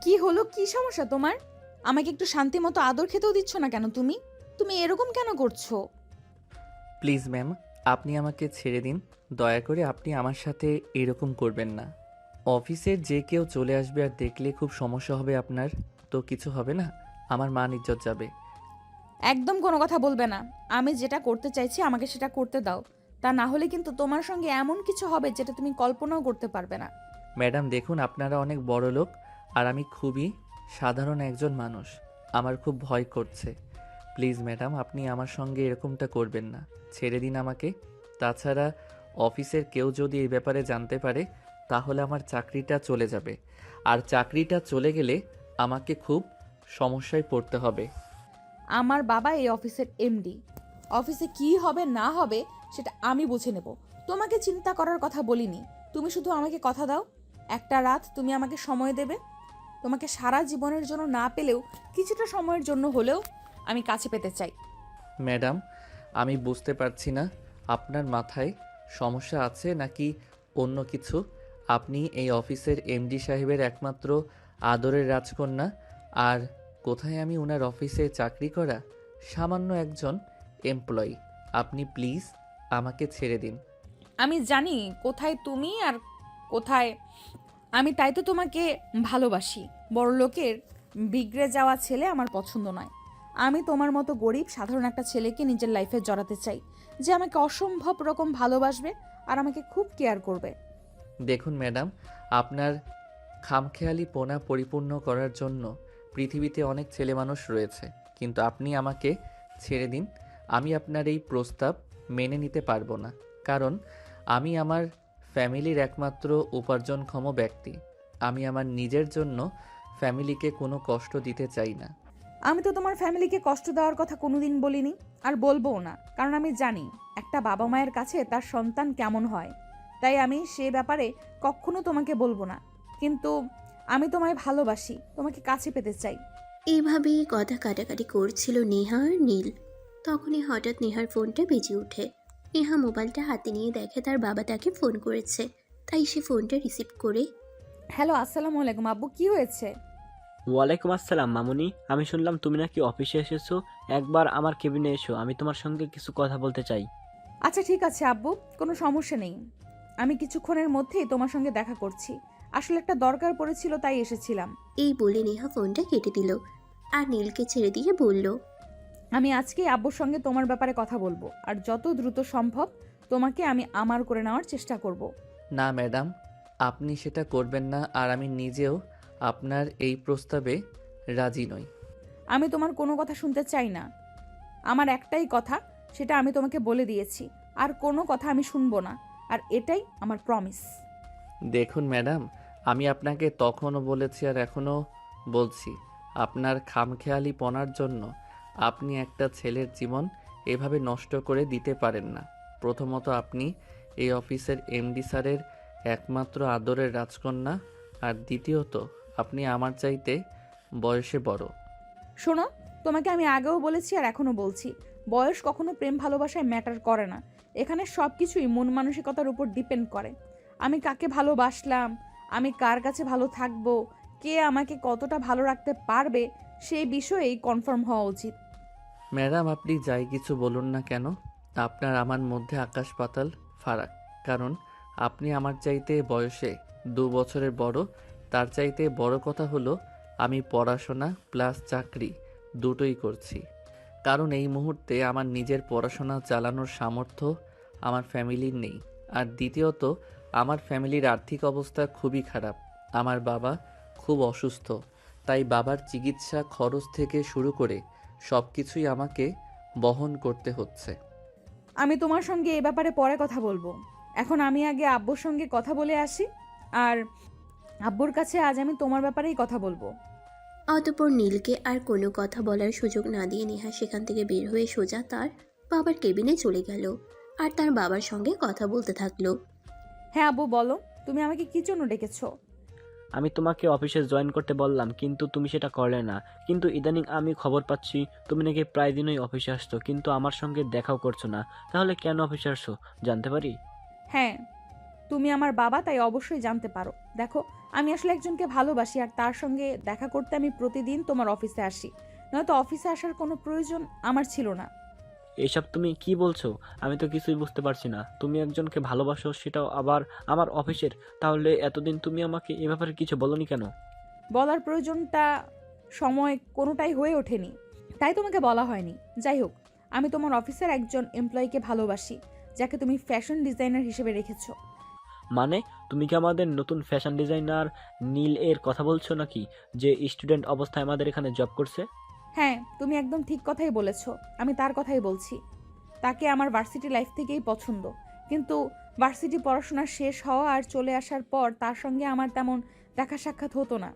কি হলো, কি সমস্যা তোমার? আমাকে একটু শান্তি মতো আদর খেতেও দিচ্ছ না কেন তুমি? তুমি এরকম কেন করছো? প্লিজ ম্যাম, আপনি আমাকে ছেড়ে দিন। দয়া করে আপনি আমার সাথে এরকম করবেন না। অফিসের যে কেউ চলে আসবে আর দেখলে খুব সমস্যা হবে আপনার। তো কিছু হবে না, আমার মান ইজ্জত যাবে। একদম কোনো কথা বলবে না। আমি যেটা করতে চাইছি আমাকে সেটা করতে দাও। তা না হলে কিন্তু তোমার সঙ্গে এমন কিছু হবে যেটা তুমি কল্পনাও করতে পারবে না। ম্যাডাম দেখুন, আপনারা অনেক বড় লোক আর আমি খুবই সাধারণ একজন মানুষ। আমার খুব ভয় করছে। প্লিজ ম্যাডাম, আপনি আমার সঙ্গে এরকমটা করবেন না। ছেড়ে দিন আমাকে। তাছাড়া অফিসের কেউ যদি এই ব্যাপারে জানতে পারে তাহলে আমার চাকরিটা চলে যাবে, আর চাকরিটা চলে গেলে আমাকে খুব সমস্যায় পড়তে হবে। আমার বাবা এই অফিসের এমডি। অফিসে কি হবে না হবে সেটা আমি বুঝে নেব। তোমাকে চিন্তা করার কথা বলিনি। তুমি শুধু আমাকে কথা দাও, একটা রাত তুমি আমাকে সময় দেবে। তোমাকে সারা জীবনের জন্য না পেলেও কিছুটা সময়ের জন্য হলেও আমি কাছে পেতে চাই। ম্যাডাম, আমি বুঝতে পারছি না আপনার মাথায় সমস্যা আছে নাকি অন্য কিছু। আপনি এই অফিসের এমডি সাহেবের একমাত্র আদরের রাজকন্যা, আর কোথায় আমি ওনার অফিসে চাকরি করা সামান্য একজন এমপ্লয়ি। আপনি প্লিজ আমাকে ছেড়ে দিন। আমি জানি কোথায় তুমি আর কোথায় আমি, তাই তো তোমাকে ভালোবাসি। বড়লোকের বিগড়ে যাওয়া ছেলে আমার পছন্দ নয়। আমি তোমার মতো গরিব সাধারণ একটা ছেলেকে নিজের লাইফে জড়াতে চাই, যে আমাকে অসম্ভব রকম ভালোবাসবে আর আমাকে খুব কেয়ার করবে। দেখুন ম্যাডাম, আপনার খামখেয়ালি পোনা পরিপূর্ণ করার জন্য পৃথিবীতে অনেক ছেলে মানুষ রয়েছে, কিন্তু আপনি আমাকে ছেড়ে দিন। আমি আপনার এই প্রস্তাব মেনে নিতে পারবো না, কারণ আমি আমার ফ্যামিলির একমাত্র উপার্জনক্ষম ব্যক্তি। আমি আমার নিজের জন্য ফ্যামিলিকে কোনো কষ্ট দিতে চাই না। আমি তো তোমার ফ্যামিলিকে কষ্ট দেওয়ার কথা কোনোদিন বলিনি, আর বলবোও না, কারণ আমি জানি একটা বাবা মায়ের কাছে তার সন্তান কেমন হয়। তাই আমি সে ব্যাপারে কখনো তোমাকে বলবো না। কিন্তু আমি তোমায় ভালোবাসি, তোমাকে কাছে পেতে চাই। এইভাবেই কথা কাটাকাটি করছিল নেহা আর নীল। তখনই হঠাৎ নেহার ফোনটা বেজে ওঠে। নেহা মোবাইলটা হাতে নিয়ে দেখে তার বাবা তাকে ফোন করেছে। তাই সে ফোনটা রিসিভ করে, হ্যালো, আসসালামু আলাইকুম আব্বু, কি হয়েছে? ওয়ালাইকুম আসসালাম মামুনি, আমি শুনলাম তুমি নাকি অফিসে এসেছো। একবার আমার কেবিনে এসো, আমি তোমার সঙ্গে কিছু কথা বলতে চাই। আচ্ছা ঠিক আছে আব্বু, কোনো সমস্যা নেই। আমি কিছুক্ষণের মধ্যেই তোমার সঙ্গে দেখা করছি। আসলে একটা দরকার পড়েছিল তাই এসেছিলাম। এই বলে নেহা ফোনটা কেটে দিল আর নীলকে ছেড়ে দিয়ে বলল, আমি আজকেই আব্বুর সঙ্গে তোমার ব্যাপারে কথা বলবো, আর যত দ্রুত সম্ভব তোমাকে আমি আমার করে নেওয়ার চেষ্টা করব। না ম্যাডাম, আপনি সেটা করবেন না, আর আমি নিজেও আপনার এই প্রস্তাবে রাজি নই। আমি তোমার কোনো কথা শুনতে চাই না। আমার একটাই কথা, সেটা আমি তোমাকে বলে দিয়েছি। আর কোনো কথা আমি শুনবো না, আর এটাই আমার প্রমিস। দেখুন ম্যাডাম, আমি আপনাকে তখনও বলেছি আর এখনও বলছি, আপনার খামখেয়ালিপনার জন্য আপনি একটা ছেলের জীবন এভাবে নষ্ট করে দিতে পারেন না। প্রথমত, আপনি এই অফিসের এমডি স্যারের একমাত্র আদরের রাজকন্যা, আর দ্বিতীয়ত আপনি আমার চাইতে বয়সে বড়। শোনো, তোমাকে আমি আগেও বলেছি আর এখনো বলছি, বয়স কখনো প্রেম ভালোবাসায় ম্যাটার করে না। এখানে সব কিছুই মন মানসিকতার উপর ডিপেন্ড করে। আমি কাকে ভালোবাসলাম, আমি কার কাছে ভালো থাকবো, কে আমাকে কতটা ভালো রাখতে পারবে, সেই বিষয়েই কনফার্ম হওয়া উচিত। ম্যাডাম, আপনি যাই কিছু বলুন না কেন, আপনার আমার মধ্যে আকাশ পাতাল ফারাক। কারণ আপনি আমার চাইতে বয়সে 2 বছরের বড়। তার চাইতে বড় কথা হলো, আমি পড়াশোনা প্লাস চাকরি দুটোই করছি। কারণ এই মুহূর্তে আমার নিজের পড়াশোনা চালানোর সামর্থ্য আমার ফ্যামিলির নেই। আর দ্বিতীয়ত, আমার ফ্যামিলির আর্থিক অবস্থা খুবই খারাপ। আমার বাবা খুব অসুস্থ, তাই বাবার চিকিৎসা খরচ থেকে শুরু করে সব কিছুই আমাকে বহন করতে হচ্ছে। আমি তোমার সঙ্গে এ ব্যাপারে পরে কথা বলবো। এখন আমি আগে আব্বুর সঙ্গে কথা বলে আসি, আর আব্বুর কাছে আজ আমি তোমার ব্যাপারেই কথা বলবো। অতঃপর নীলকে আর কোনো কথা বলার সুযোগ না দিয়ে নেহা সেখান থেকে বের হয়ে সোজা তার বাবার কেবিনে চলে গেল আর তার বাবার সঙ্গে কথা বলতে থাকলো। হ্যাঁ আব্বু বলো, তুমি আমাকে কি জন্য ডেকেছো? আমি তোমাকে অফিসে জয়েন করতে বললাম, কিন্তু তুমি সেটা করলে না। কিন্তু ইদানিং আমি খবর পাচ্ছি তুমি নাকি প্রায় দিনই অফিসে আসছো, কিন্তু আমার সঙ্গে দেখাও করছো না। তাহলে কেন অফিসে আসছো জানতে পারি? হ্যাঁ, তুমি আমার বাবা, তাই অবশ্যই জানতে পারো। দেখো, আমি আসলে একজনকে ভালোবাসি, আর তার সঙ্গে দেখা করতে আমি প্রতিদিন তোমার অফিসে আসি, নয়তো অফিসে আসার কোনো প্রয়োজন আমার ছিল না। এইসব তুমি কি বলছো? আমি তো কিছুই বুঝতে পারছি না। তুমি একজনকে ভালোবাসো, সেটাও আবার আমার অফিসের। তাহলে এতদিন তুমি আমাকে এ ব্যাপারে কিছু বলনি কেন? বলার প্রয়োজনটা সময় কোনোটাই হয়ে ওঠেনি, তাই তোমাকে বলা হয়নি। যাই হোক, আমি তোমার অফিসের একজন এমপ্লয়িকে ভালোবাসি, যাকে তুমি ফ্যাশন ডিজাইনার হিসেবে রেখেছো। মানে তুমি কি আমাদের নতুন ফ্যাশন ডিজাইনার নীল এর কথা বলছো নাকি, যে স্টুডেন্ট অবস্থায় আমাদের এখানে জব করছে? হ্যাঁ, তুমি একদম ঠিক কথাই বলেছো, আমি তার কথাই বলছি। তাকে আমার ভার্সিটি লাইফ থেকেই পছন্দ, কিন্তু ভার্সিটি পড়াশোনা শেষ হওয়া আর চলে আসার পর তার সঙ্গে আমার তেমন দেখা সাক্ষাৎ হতো না।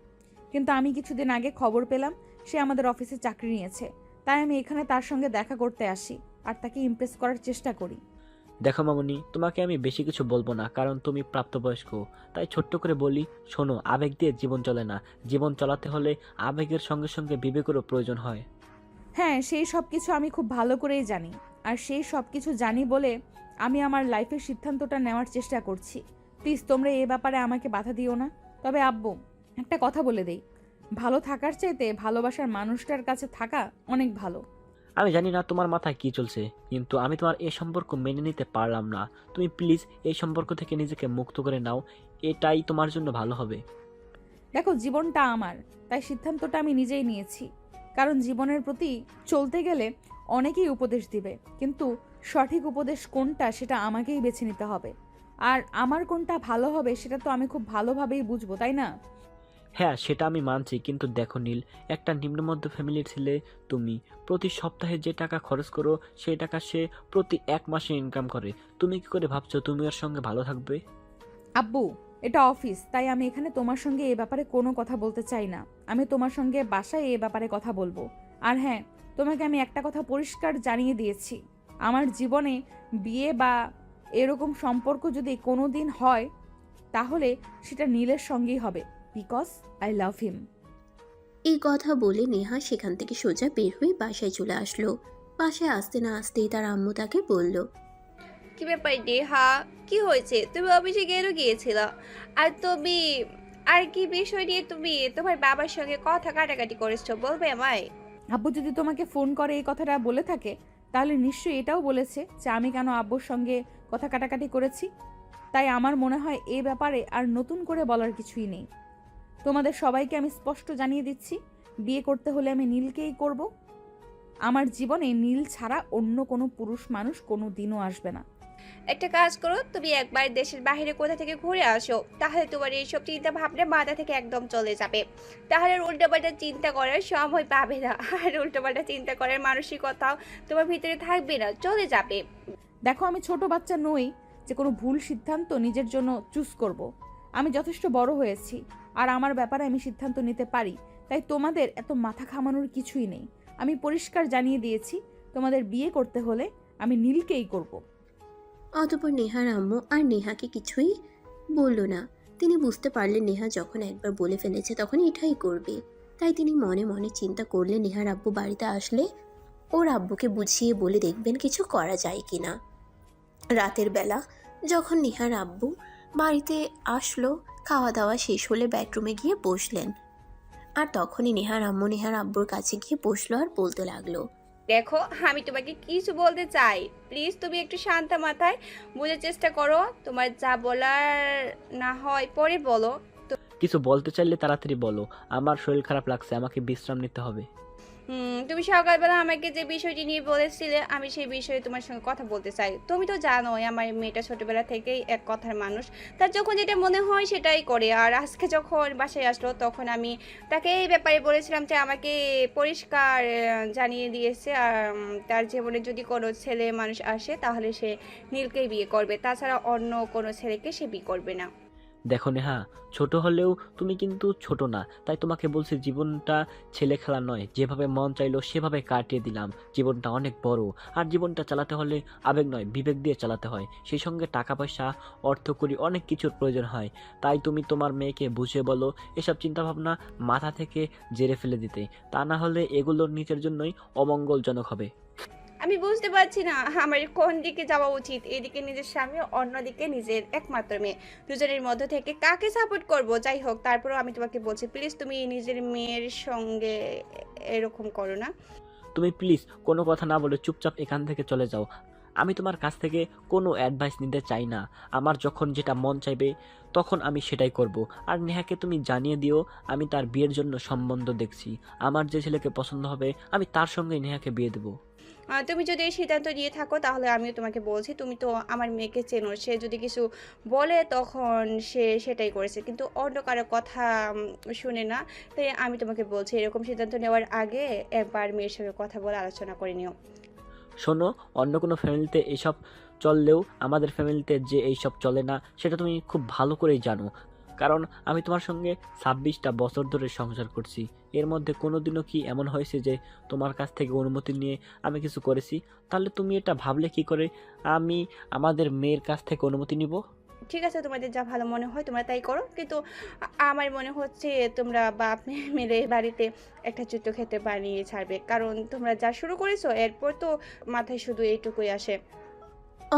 কিন্তু আমি কিছুদিন আগে খবর পেলাম সে আমাদের অফিসে চাকরি নিয়েছে, তাই আমি এখানে তার সঙ্গে দেখা করতে আসি আর তাকে ইমপ্রেস করার চেষ্টা করি। দেখো মামুনি, তোমাকে আমি বেশি কিছু বলবো না, কারণ তুমি প্রাপ্তবয়স্ক। তাই ছোট্ট করে বলি, শোনো, আবেগ দিয়ে জীবন চলে না। জীবন চালাতে হলে আবেগের সঙ্গে সঙ্গে বিবেকেরও প্রয়োজন হয়। হ্যাঁ, সেই সব কিছু আমি খুব ভালো করেই জানি, আর সেই সব কিছু জানি বলে আমি আমার লাইফের সিদ্ধান্তটা নেওয়ার চেষ্টা করছি। প্লিজ তোমরা এ ব্যাপারে আমাকে বাধা দিও না। তবে আব্বু, একটা কথা বলে দেই, ভালো থাকার চাইতে ভালোবাসার মানুষটার কাছে থাকা অনেক ভালো। আমি জানি না তোমার মাথায় কি চলছে, কিন্তু আমি তোমার এই সম্পর্ক মেনে নিতে পারলাম না। তুমি প্লিজ এই সম্পর্ক থেকে নিজেকে মুক্ত করে নাও, এটাই তোমার জন্য ভালো হবে। দেখো, জীবনটা আমার, তাই সিদ্ধান্তটা আমি নিজেই নিয়েছি। কারণ জীবনের প্রতি চলতে গেলে অনেকেই উপদেশ দিবে, কিন্তু সঠিক উপদেশ কোনটা সেটা আমাকেই বেছে নিতে হবে। আর আমার কোনটা ভালো হবে সেটা তো আমি খুব ভালোভাবেই বুঝবো, তাই না? হ্যাঁ, সেটা আমি মানছি, কিন্তু দেখো নীল, একটা নিম্নমধ্য ফ্যামিলির ছেলে তুমি। প্রতি সপ্তাহে যে টাকা খরচ করো সেই টাকা সে প্রতি 1 মাসে ইনকাম করে। তুমি কি করে ভাবছো তুমি ওর সঙ্গে ভালো থাকবে? আব্বু, এটা অফিস, তাই আমি এখানে তোমার সঙ্গে এ ব্যাপারে কোনো কথা বলতে চাই না। আমি তোমার সঙ্গে বাসায় এ ব্যাপারে কথা বলবো। আর হ্যাঁ, তোমাকে আমি একটা কথা পরিষ্কার জানিয়ে দিয়েছি, আমার জীবনে বিয়ে বা এরকম সম্পর্ক যদি কোনো দিন হয়, তাহলে সেটা নীলের সঙ্গেই হবে, বিকজ আই লাভ হিম। এই কথা বলে নেহা সেখান থেকে সোজা বের হয়ে বাসায় চলে আসলো। বাসায় আসতে না আসতেই তার আম্মু তাকে বলল, কি ব্যাপার নেহা, কি হয়েছে? তুমি অফিসে গিয়েছিল, আর তুমি আর কি বিষয় নিয়ে তুমি তোমার বাবার সঙ্গে কথা কাটাকাটি করেছো, বলবে আমায়? আব্বু যদি তোমাকে ফোন করে এই কথাটা বলে থাকে, তাহলে নিশ্চয়ই এটাও বলেছে যে আমি কেন আব্বুর সঙ্গে কথা কাটাকাটি করেছি। তাই আমার মনে হয় এই ব্যাপারে আর নতুন করে বলার কিছুই নেই। তোমাদের সবাইকে আমি স্পষ্ট জানিয়ে দিচ্ছি, বিয়ে করতে হলে আমি নীলকেই করব। আমার জীবনে নীল ছাড়া অন্য কোনো পুরুষ মানুষ কোনো দিনও আসবে না। একটা কাজ করো, তুমি একবার দেশের বাইরে কোথা থেকে ঘুরে আসো, তাহলে তোমার এইসব চিন্তা ভাবনা মাথা থেকে একদম চলে যাবে। তাহলে আর উল্টোপাল্টা চিন্তা করার সময় পাবে না, আর উল্টোপাল্টা চিন্তা করার মানসিকতাও তোমার ভিতরে থাকবে না, চলে যাবে। দেখো, আমি ছোট বাচ্চা নই যে কোনো ভুল সিদ্ধান্ত নিজের জন্য চুজ করব। আমি যথেষ্ট বড় হয়েছি, আর আমার ব্যাপারে আমি সিদ্ধান্ত নিতে পারি। তাই তোমাদের এত মাথা ঘামানোর কিছুই নেই। আমি পরিষ্কার জানিয়ে দিয়েছি, তোমাদের বিয়ে করতে হলে আমি নীলকেই করব। অতঃপর নেহার আম্মু আর নেহাকে কিছুই বলল না। তিনি বুঝতে পারলেন নেহা যখন একবার বলে ফেলেছে তখন এটাই করবে। তাই তিনি মনে মনে চিন্তা করলেন নেহার আব্বু বাড়িতে আসলে ওর আব্বুকে বুঝিয়ে বলে দেখবেন কিছু করা যায় কিনা। রাতের বেলা যখন নেহার আব্বু বাড়িতে আসলো, খাওয়া দাওয়া শেষ হলে বেডরুমে গিয়ে বসলেন। আর তখনই নেহার আম্মু নেহার আব্বুর কাছে গিয়ে বসলো আর বলতে লাগলো, দেখো, আমি তোমাকে কিছু বলতে চাই, প্লিজ তুমি একটু শান্ত মাথায় বোঝার চেষ্টা করো। তোমার যা বলার না হয় পরে বলো। কিছু বলতে চাইলে তাড়াতাড়ি বলো, আমার শরীর খারাপ লাগছে, আমাকে বিশ্রাম নিতে হবে। তুমি সকালবেলা আমাকে যে বিষয়টি নিয়ে বলেছিলে, আমি সেই বিষয়ে তোমার সঙ্গে কথা বলতে চাই। তুমি তো জানোই আমার মেয়েটা ছোটবেলা থেকেই এক কথার মানুষ, তার যখন যেটা মনে হয় সেটাই করে। আর আজকে যখন বাসায় আসলো তখন আমি তাকে এই ব্যাপারে বলেছিলাম যে আমাকে পরিষ্কার জানিয়ে দিয়েছে, আর তার জীবনে যদি কোনো ছেলে মানুষ আসে তাহলে সে নীলকেই বিয়ে করবে, তাছাড়া অন্য কোনো ছেলেকে সে বিয়ে করবে না। দেখো নেহা, ছোট হলেও তুমি কিন্তু ছোট না, তাই তোমাকে বলছি জীবনটা ছেলে খেলা নয়। যেভাবে মন চাইলো সেভাবে কাটিয়ে দিলাম। জীবনটা অনেক বড়, আর জীবনটা চালাতে হলে আবেগ নয় বিবেক দিয়ে চালাতে হয়। সেই সঙ্গে টাকা পয়সা, অর্থকড়ি, অনেক কিছুর প্রয়োজন হয়। তাই তুমি তোমার মেয়েকে বুঝিয়ে বলো এসব চিন্তাভাবনা মাথা থেকে জেরে ফেলে দিতে, তা না হলে এগুলোর নিজের জন্যই অমঙ্গলজনক হবে। আমি বুঝতে পারছি না আমার কোন দিকে যাওয়া উচিত। এদিকে নিজের স্বামী, অন্যদিকে নিজের একমাত্র মেয়ে। দুজনের মধ্য থেকে কাকে সাপোর্ট করব? যাই হোক, তারপরেও আমি তোমাকে বলছি, প্লিজ তুমি নিজের মেয়ের সঙ্গে এরকম করো না। তুমি প্লিজ কোনো কথা না বলে চুপচাপ এখান থেকে চলে যাও। আমি তোমার কাছ থেকে কোনো অ্যাডভাইস নিতে চাই না। আমার যখন যেটা মন চাইবে তখন আমি সেটাই করব। আর নেহাকে তুমি জানিয়ে দিও আমি তার বিয়ের জন্য সম্বন্ধ দেখছি। আমার যে ছেলেকে পছন্দ হবে আমি তার সঙ্গে নেহাকে বিয়ে দেবো। তুমি যদি এই সিদ্ধান্ত নিয়ে থাকো তাহলে আমিও তোমাকে বলছি, তুমি তো আমার মেয়েকে চেনো, সে যদি কিছু বলে তখন সে সেটাই করেছে, কিন্তু অন্য কারো কথা শুনে না। তাই আমি তোমাকে বলছি, এরকম সিদ্ধান্ত নেওয়ার আগে একবার মেয়ের সঙ্গে কথা বলে আলোচনা করে নিও। শোনো, অন্য কোনো ফ্যামিলিতে এসব চললেও আমাদের ফ্যামিলিতে যে এইসব চলে না সেটা তুমি খুব ভালো করেই জানো। কারণ আমি তোমার সঙ্গে 26টা বছর ধরে সংসার করছি। এর মধ্যে কোনোদিনও কি এমন হয়েছে যে তোমার কাছ থেকে অনুমতি নিয়ে আমি কিছু করেছি? তাহলে তুমি এটা ভাবলে কি করে আমি আমাদের মেয়ের কাছ থেকে অনুমতি নিব? ঠিক আছে, তোমাদের যা ভালো মনে হয় তোমরা তাই করো, কিন্তু আমার মনে হচ্ছে তোমরা বাপ মেয়ে মিলে বাড়িতে একটা যুদ্ধ খেতে বানিয়ে ছাড়বে, কারণ তোমরা যা শুরু করেছো এরপর তো মাথায় শুধু এইটুকুই আসে।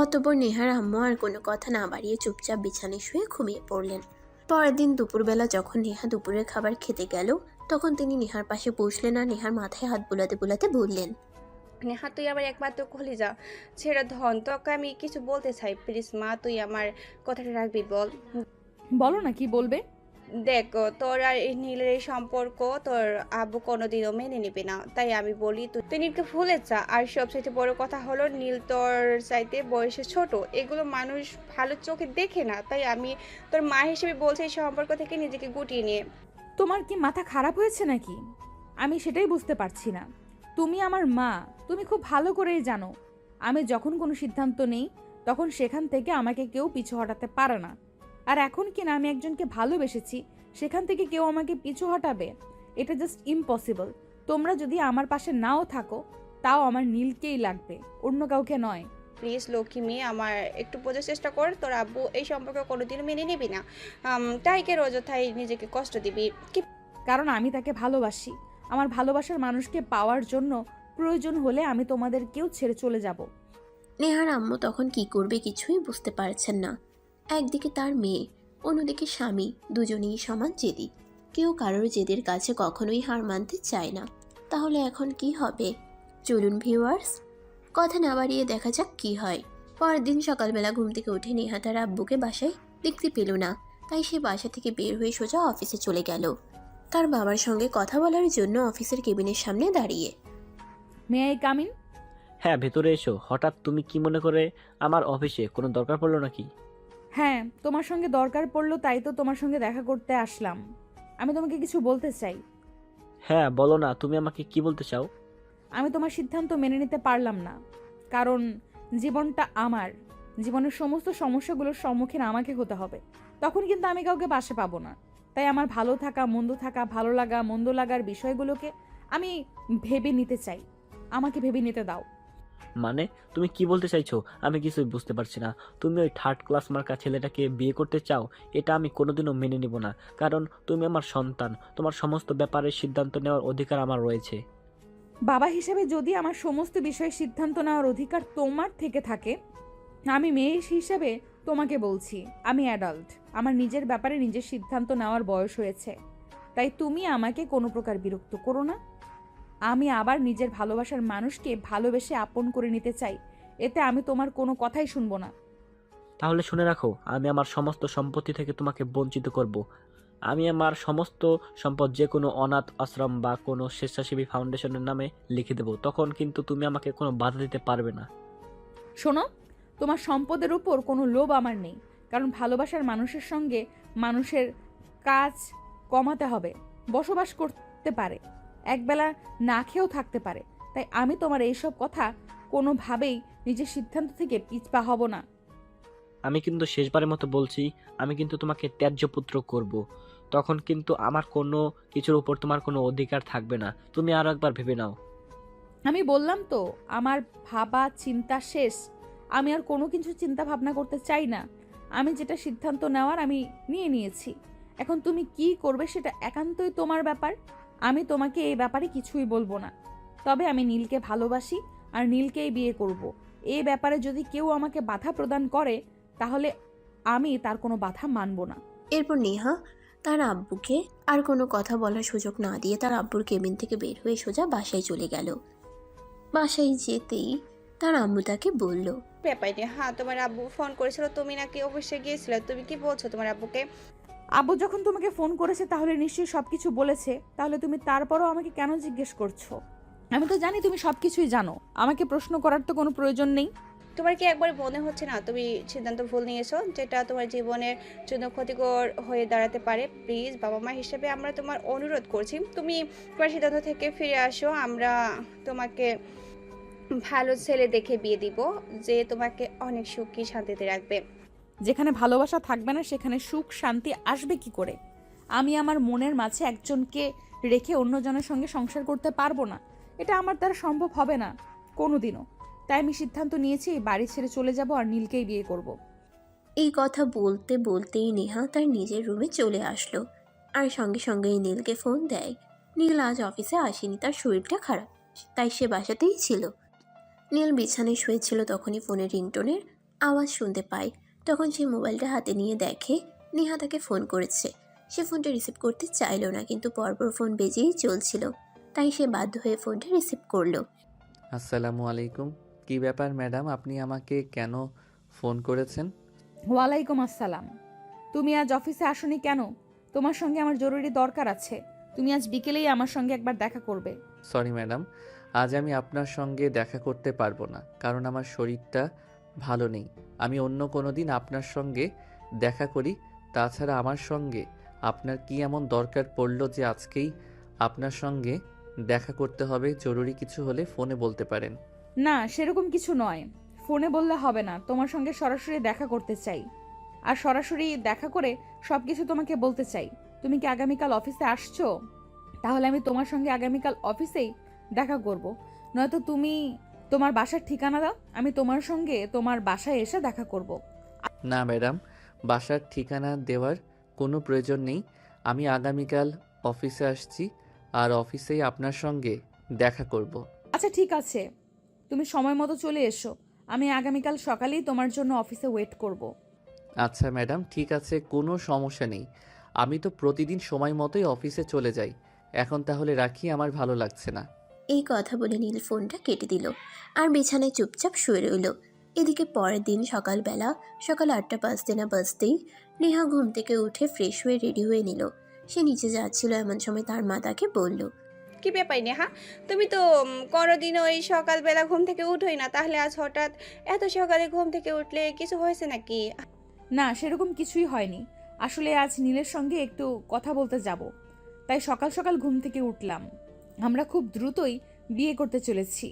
অতঃপর নেহার আম্মু আর কোনো কথা না বাড়িয়ে চুপচাপ বিছানায় শুয়ে ঘুমিয়ে পড়লেন। পরের দিন দুপুরবেলা যখন নেহা দুপুরের খাবার খেতে গেল, তখন তিনি নেহার পাশে বসলেন আর নেহার মাথায় হাত বুলাতে বুলাতে বললেন, নেহা, তুই আমার একমাত্র কলিজা, ছেড়ে ধন, তোকে আমি কিছু বলতে চাই, প্লিজ মা, তুই আমার কথাটা রাখবি, বল। বলো না কি বলবে। দেখ, তোর আর এই নীলের এই সম্পর্ক তোর আব্বু কোনোদিনও মেনে নেবে না, তাই আমি বলি তুই নীলকে ভুলে যা। আর সবচাইতে বড় কথা হলো, নীল তোর চাইতে বয়সে ছোট, এগুলো মানুষ ভালো চোখে দেখে না, তাই আমি তোর মা হিসেবে বলছি এই সম্পর্ক থেকে নিজেকে গুটিয়ে নিয়ে। তোমার কি মাথা খারাপ হয়েছে নাকি? আমি সেটাই বুঝতে পারছি না। তুমি আমার মা, তুমি খুব ভালো করেই জানো আমি যখন কোনো সিদ্ধান্ত নেই তখন সেখান থেকে আমাকে কেউ পিছু হটাতে পারে না। আর এখন কিনা আমি একজনকে ভালোবেসেছি, সেখান থেকে কেউ আমাকে পিছু হটাবে? এটা জাস্ট ইম্পসিবল। তোমরা যদি আমার পাশে নাও থাকো তাও আমার নীলকেই লাগবে, অন্য কাউকে নয়। প্লিজ লক্ষ্মী মেয়ে, আমার একটু বোঝার চেষ্টা কর, তোর আব্বু এই সম্পর্ক কোনোদিনও মেনে নিবি না। তাই কে অযথাই নিজেকে কষ্ট দিবি কি? কারণ আমি তাকে ভালোবাসি। আমার ভালোবাসার মানুষকে পাওয়ার জন্য প্রয়োজন হলে আমি তোমাদের কেউ ছেড়ে চলে যাব। নেহার আম্মু তখন কি করবে কিছুই বুঝতে পারছেন না। একদিকে তার মেয়ে, অন্যদিকে স্বামী, দুজনেই সমান জেদি। কেউ কারোর জেদের কাছে কখনোই হার মানতে চায় না। তাহলে এখন কি হবে? চলুন ভিউয়ার্স, কথা না বাড়িয়ে দেখা যাক কি হয়। পরের দিন সকালবেলা ঘুম থেকে উঠে নেহা তার আব্বুকে বাসায় দেখতে পেল না, তাই সে বাসা থেকে বের হয়ে সোজা অফিসে চলে গেল। তার বাবার সঙ্গে কথা বলার জন্য অফিসের কেবিনের সামনে দাঁড়িয়ে। May I come in? হ্যাঁ, ভেতরে এসো। হঠাৎ তুমি কি মনে করে আমার অফিসে কোনো দরকার পড়লো নাকি? হ্যাঁ, তোমার সঙ্গে দরকার পড়লো তাই তো তোমার সঙ্গে দেখা করতে আসলাম। আমি তোমাকে কিছু বলতে চাই। হ্যাঁ বলো না, তুমি আমাকে কি বলতে চাও? আমি তোমার সিদ্ধান্ত মেনে নিতে পারলাম না, কারণ জীবনটা আমার। জীবনের সমস্ত সমস্যাগুলোর সম্মুখীন আমাকে হতে হবে, তখন কিন্তু আমি কাউকে পাশে পাবো না। তাই আমার ভালো থাকা, মন্দ থাকা, ভালো লাগা, মন্দ লাগার বিষয়গুলোকে আমি ভেবে নিতে চাই। আমাকে ভেবে নিতে দাও। মানে তুমি কি বলতে চাইছো? আমি কিছুই বুঝতে পারছি না। তুমি ওই থার্ড ক্লাস মার্কা ছেলেটাকে বিয়ে করতে চাও? এটা আমি কোনোদিনও মেনে নিব না। কারণ তুমি আমার সন্তান, তোমার সমস্ত ব্যাপারে সিদ্ধান্ত নেওয়ার অধিকার আমার রয়েছে। বাবা হিসেবে যদি আমার সমস্ত বিষয়ে সিদ্ধান্ত নেওয়ার অধিকার তোমার থেকে থাকে, আমি মেয়ে হিসেবে তোমাকে বলছি আমি অ্যাডাল্ট, আমার নিজের ব্যাপারে নিজের সিদ্ধান্ত নেওয়ার বয়স হয়েছে। তাই তুমি আমাকে কোনো প্রকার বিরক্ত করো না। আমি আবার নিজের ভালোবাসার মানুষকে ভালোবেসে আপন করে নিতে চাই, এতে আমি তোমার কোনো কথাই শুনবো না। তাহলে শুনে রাখো, আমি আমার সমস্ত সম্পত্তি থেকে তোমাকে বঞ্চিত করব। আমি আমার সমস্ত সম্পদ যে কোনো অনাথ আশ্রম বা কোনো স্বেচ্ছাসেবী ফাউন্ডেশনের নামে লিখে দেবো। তখন কিন্তু তুমি আমাকে কোনো বাধা দিতে পারবে না। শোনো, তোমার সম্পদের উপর কোনো লোভ আমার নেই, কারণ ভালোবাসার মানুষের সঙ্গে মানুষের কাজ কমাতে হবে। বসবাস করতে পারে, একবেলা না খেয়েও থাকতে পারে। তাই আমি তোমার এইসব কথা কোনোভাবেই নিজের সিদ্ধান্ত থেকে পিছপা হব না। আমি কিন্তু শেষবারের মতো বলছি, আমি কিন্তু তোমাকে ত্যায্য পুত্র করব। তখন কিন্তু আমার কোনো কিছুর উপর তোমার কোনো অধিকার থাকবে না। তুমি আরো একবার ভেবে নাও। আমি বললাম তো, আমার ভাবা চিন্তা শেষ। আমি আর কোনো কিছু চিন্তা ভাবনা করতে চাই না। আমি যেটা সিদ্ধান্ত নেওয়ার আমি নিয়ে নিয়েছি। এখন তুমি কি করবে সেটা একান্তই তোমার ব্যাপার। আমি তোমাকে এই ব্যাপারে কিছুই বলবো না। তবে আমি নীলকে ভালোবাসি, আর নীলকেই বিয়ে করব। এই ব্যাপারে যদি কেউ আমাকে বাধা প্রদান করে তাহলে আমি তার কোনো বাধা মানব না। এরপর নেহা তার আব্বুকে আর কোনো কথা বলার সুযোগ না দিয়ে তার আব্বুর কেবিন থেকে বের হয়ে সোজা বাসায় চলে গেল। বাসায় যেতেই তার আম্মু তাকে বলল, ব্যাপার নেই। হ্যাঁ, তোমার আব্বু ফোন করেছিল, তুমি নাকি অফিসে গিয়েছিলে। তুমি কি বলছো তোমার আব্বুকে? আব্বু যখন তোমাকে ফোন করেছে তাহলে নিশ্চয়ই সবকিছু বলেছে, তাহলে তুমি তারপরও আমাকে কেন জিজ্ঞেস করছো? আমি তো জানি তুমি সবকিছুই জানো, আমাকে প্রশ্ন করার তো কোনো প্রয়োজন নেই। তোমার কি একবার মনে হচ্ছে না তুমি সিদ্ধান্ত ভুল নিয়েছো, যেটা তোমার জীবনের জন্য ক্ষতিকর হয়ে দাঁড়াতে পারে? প্লিজ, বাবা মা হিসেবে আমরা তোমার অনুরোধ করছি, তুমি তোমার সিদ্ধান্ত থেকে ফিরে আসো। আমরা তোমাকে ভালো ছেলে দেখে বিয়ে দিব, যে তোমাকে অনেক সুখী শান্তিতে রাখবে। যেখানে ভালোবাসা থাকবে না সেখানে সুখ শান্তি আসবে কি করে? আমি আমার মনের মাঝে একজনকে রেখে অন্যজনের সঙ্গে সংসার করতে পারবো না, এটা আমার দ্বারা সম্ভব হবে না কোনোদিনও। তাই আমি সিদ্ধান্ত নিয়েছি বাড়ি ছেড়ে চলে যাব আর নীলকেই বিয়ে করব। এই কথা বলতে বলতেই নেহা তার নিজের রুমে চলে আসলো আর সঙ্গে সঙ্গেই নীলকে ফোন দেয়। নীল আজ অফিসে আসেনি, তার শরীরটা খারাপ, তাই সে বাসাতেই ছিল। নীল বিছানায় শুয়েছিল, তখনই ফোনের রিংটোনের আওয়াজ শুনতে পায়। তখন সে মোবাইলটা হাতে নিয়ে দেখে নেহা তাকে ফোন করেছে। সে ফোনটা রিসিভ করতে চাইল না, কিন্তু পরপর ফোন বেজেই চলছিল, তাই সে বাধ্য হয়ে ফোনটা রিসিভ করলো। আসসালামু আলাইকুম। কি ব্যাপার ম্যাডাম, আপনি আমাকে কেন ফোন করেছেন? ওয়ালাইকুম আসসালাম। তুমি আজ অফিসে আসোনি কেন? তোমার সঙ্গে আমার জরুরি দরকার আছে, তুমি আজ বিকেলেই আমার সঙ্গে একবার দেখা করবে। সরি ম্যাডাম, আজ আমি আপনার সঙ্গে দেখা করতে পারবো না, কারণ আমার শরীরটা ভালো নেই। আমি অন্য কোনো দিন আপনার সঙ্গে দেখা করি। তাছাড়া আমার সঙ্গে আপনার কি এমন দরকার পড়লো যে আজকেই আপনার সঙ্গে দেখা করতে হবে? জরুরি কিছু হলে ফোনে বলতে পারেন। না, সেরকম কিছু নয়, ফোনে বললে হবে না, তোমার সঙ্গে সরাসরি দেখা করতে চাই। আর সরাসরি দেখা করে সব কিছু তোমাকে বলতে চাই। তুমি কি আগামীকাল অফিসে আসছো? তাহলে আমি তোমার সঙ্গে আগামীকাল অফিসেই দেখা করব। নয়তো তুমি তোমার বাসার ঠিকানা দাও, আমি তোমার সঙ্গে তোমার বাসায় এসে দেখা করব। না ম্যাডাম, বাসার ঠিকানা দেওয়ার কোনো প্রয়োজন নেই। আমি আগামীকাল অফিসে আসছি, আর অফিসেই আপনার সঙ্গে দেখা করব। আচ্ছা ঠিক আছে, তুমি সময় মতো চলে এসো, আমি আগামীকাল সকালেই তোমার জন্য অফিসে ওয়েট করব। আচ্ছা ম্যাডাম, ঠিক আছে, কোনো সমস্যা নেই। আমি তো প্রতিদিন সময় মতোই অফিসে চলে যাই। এখন তাহলে রাখি, আমার ভালো লাগছে না। এই কথা বলে নীল ফোনটা কেটে দিল আর বিছানায় চুপচাপ শুয়ে রইল। এদিকে পরের দিন সকালবেলা সকাল 8টা বাজতে না বাজতেই নেহা ঘুম থেকে উঠে ফ্রেশ হয়ে রেডি হয়ে নিল। সে নিচে যাচ্ছিল, এমন সময় তার মা তাকে বলল, কি ব্যাপার নেহা, তুমি তো কোনোদিনও এই সকালবেলা ঘুম থেকে উঠোই না, তাহলে আজ হঠাৎ এত সকালে ঘুম থেকে উঠলে কিছু হয়েছে নাকি? না, সেরকম কিছুই হয়নি। আসলে আজ নীলের সঙ্গে একটু কথা বলতে যাব, তাই সকাল সকাল ঘুম থেকে উঠলাম। আমরা খুব দ্রুতই বিয়ে করতে চলেছি,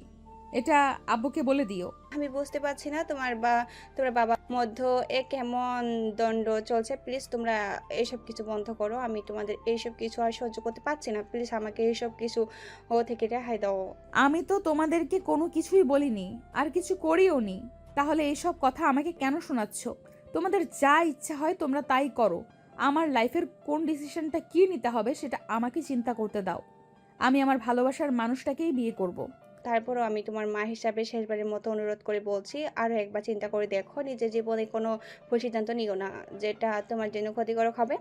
এটা আব্বুকে বলে দিও। আমি বুঝতে পারছি না তোমার বাবার মধ্যে কেমন দণ্ড চলছে। প্লিজ তোমরা এইসব কিছু বন্ধ করো, আমি তোমাদের এইসব কিছু আর সহ্য করতে পারছি না। প্লিজ আমাকে এইসব কিছু থেকে রেহাই দাও। আমি তো তোমাদেরকে কোনো কিছুই বলিনি, আর কিছু করিও নি, তাহলে এইসব কথা আমাকে কেন শোনাচ্ছ? তোমাদের যা ইচ্ছা হয় তোমরা তাই করো। আমার লাইফের কোন ডিসিশনটা কী নিতে হবে সেটা আমাকে চিন্তা করতে দাও। আমি আমার ভালোবাসার মানুষটাকেই বিয়ে করব। তারপরও আমি তোমার মা হিসাবে শেষবারের মতো অনুরোধ করে বলছি, আরও একবার চিন্তা করে দেখো, নিজের জীবনে কোনো ভুল সিদ্ধান্ত নিও না যেটা তোমার জন্য ক্ষতিকারক হবে।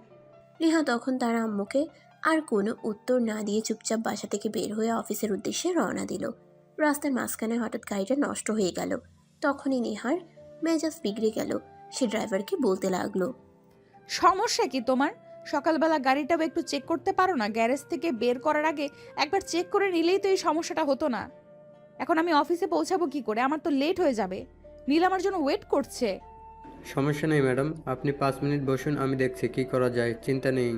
নেহা তখন তার আম্মুকে আর কোনো উত্তর না দিয়ে চুপচাপ বাসা থেকে বের হয়ে অফিসের উদ্দেশ্যে রওনা দিল। রাস্তার মাঝখানে হঠাৎ গাড়িটা নষ্ট হয়ে গেল। তখনই নেহার মেজাজ বিগড়ে গেল। সে ড্রাইভারকে বলতে লাগলো, সমস্যা কি তোমার? সকালবেলা গাড়িটাও একটু চেক করতে পারো না? গ্যারেজ থেকে বের করার আগে একবার চেক করে নিলেই তো এই সমস্যাটা হতো না। এখন আমি অফিসে পৌঁছাবো কি করে? আমার তো লেট হয়ে যাবে, নীল আমার জন্য ওয়েট করছে। সমস্যা নেই ম্যাডাম, আপনি 5 মিনিট বসুন, আমি দেখছি কি করা যায়। চিন্তা নেই,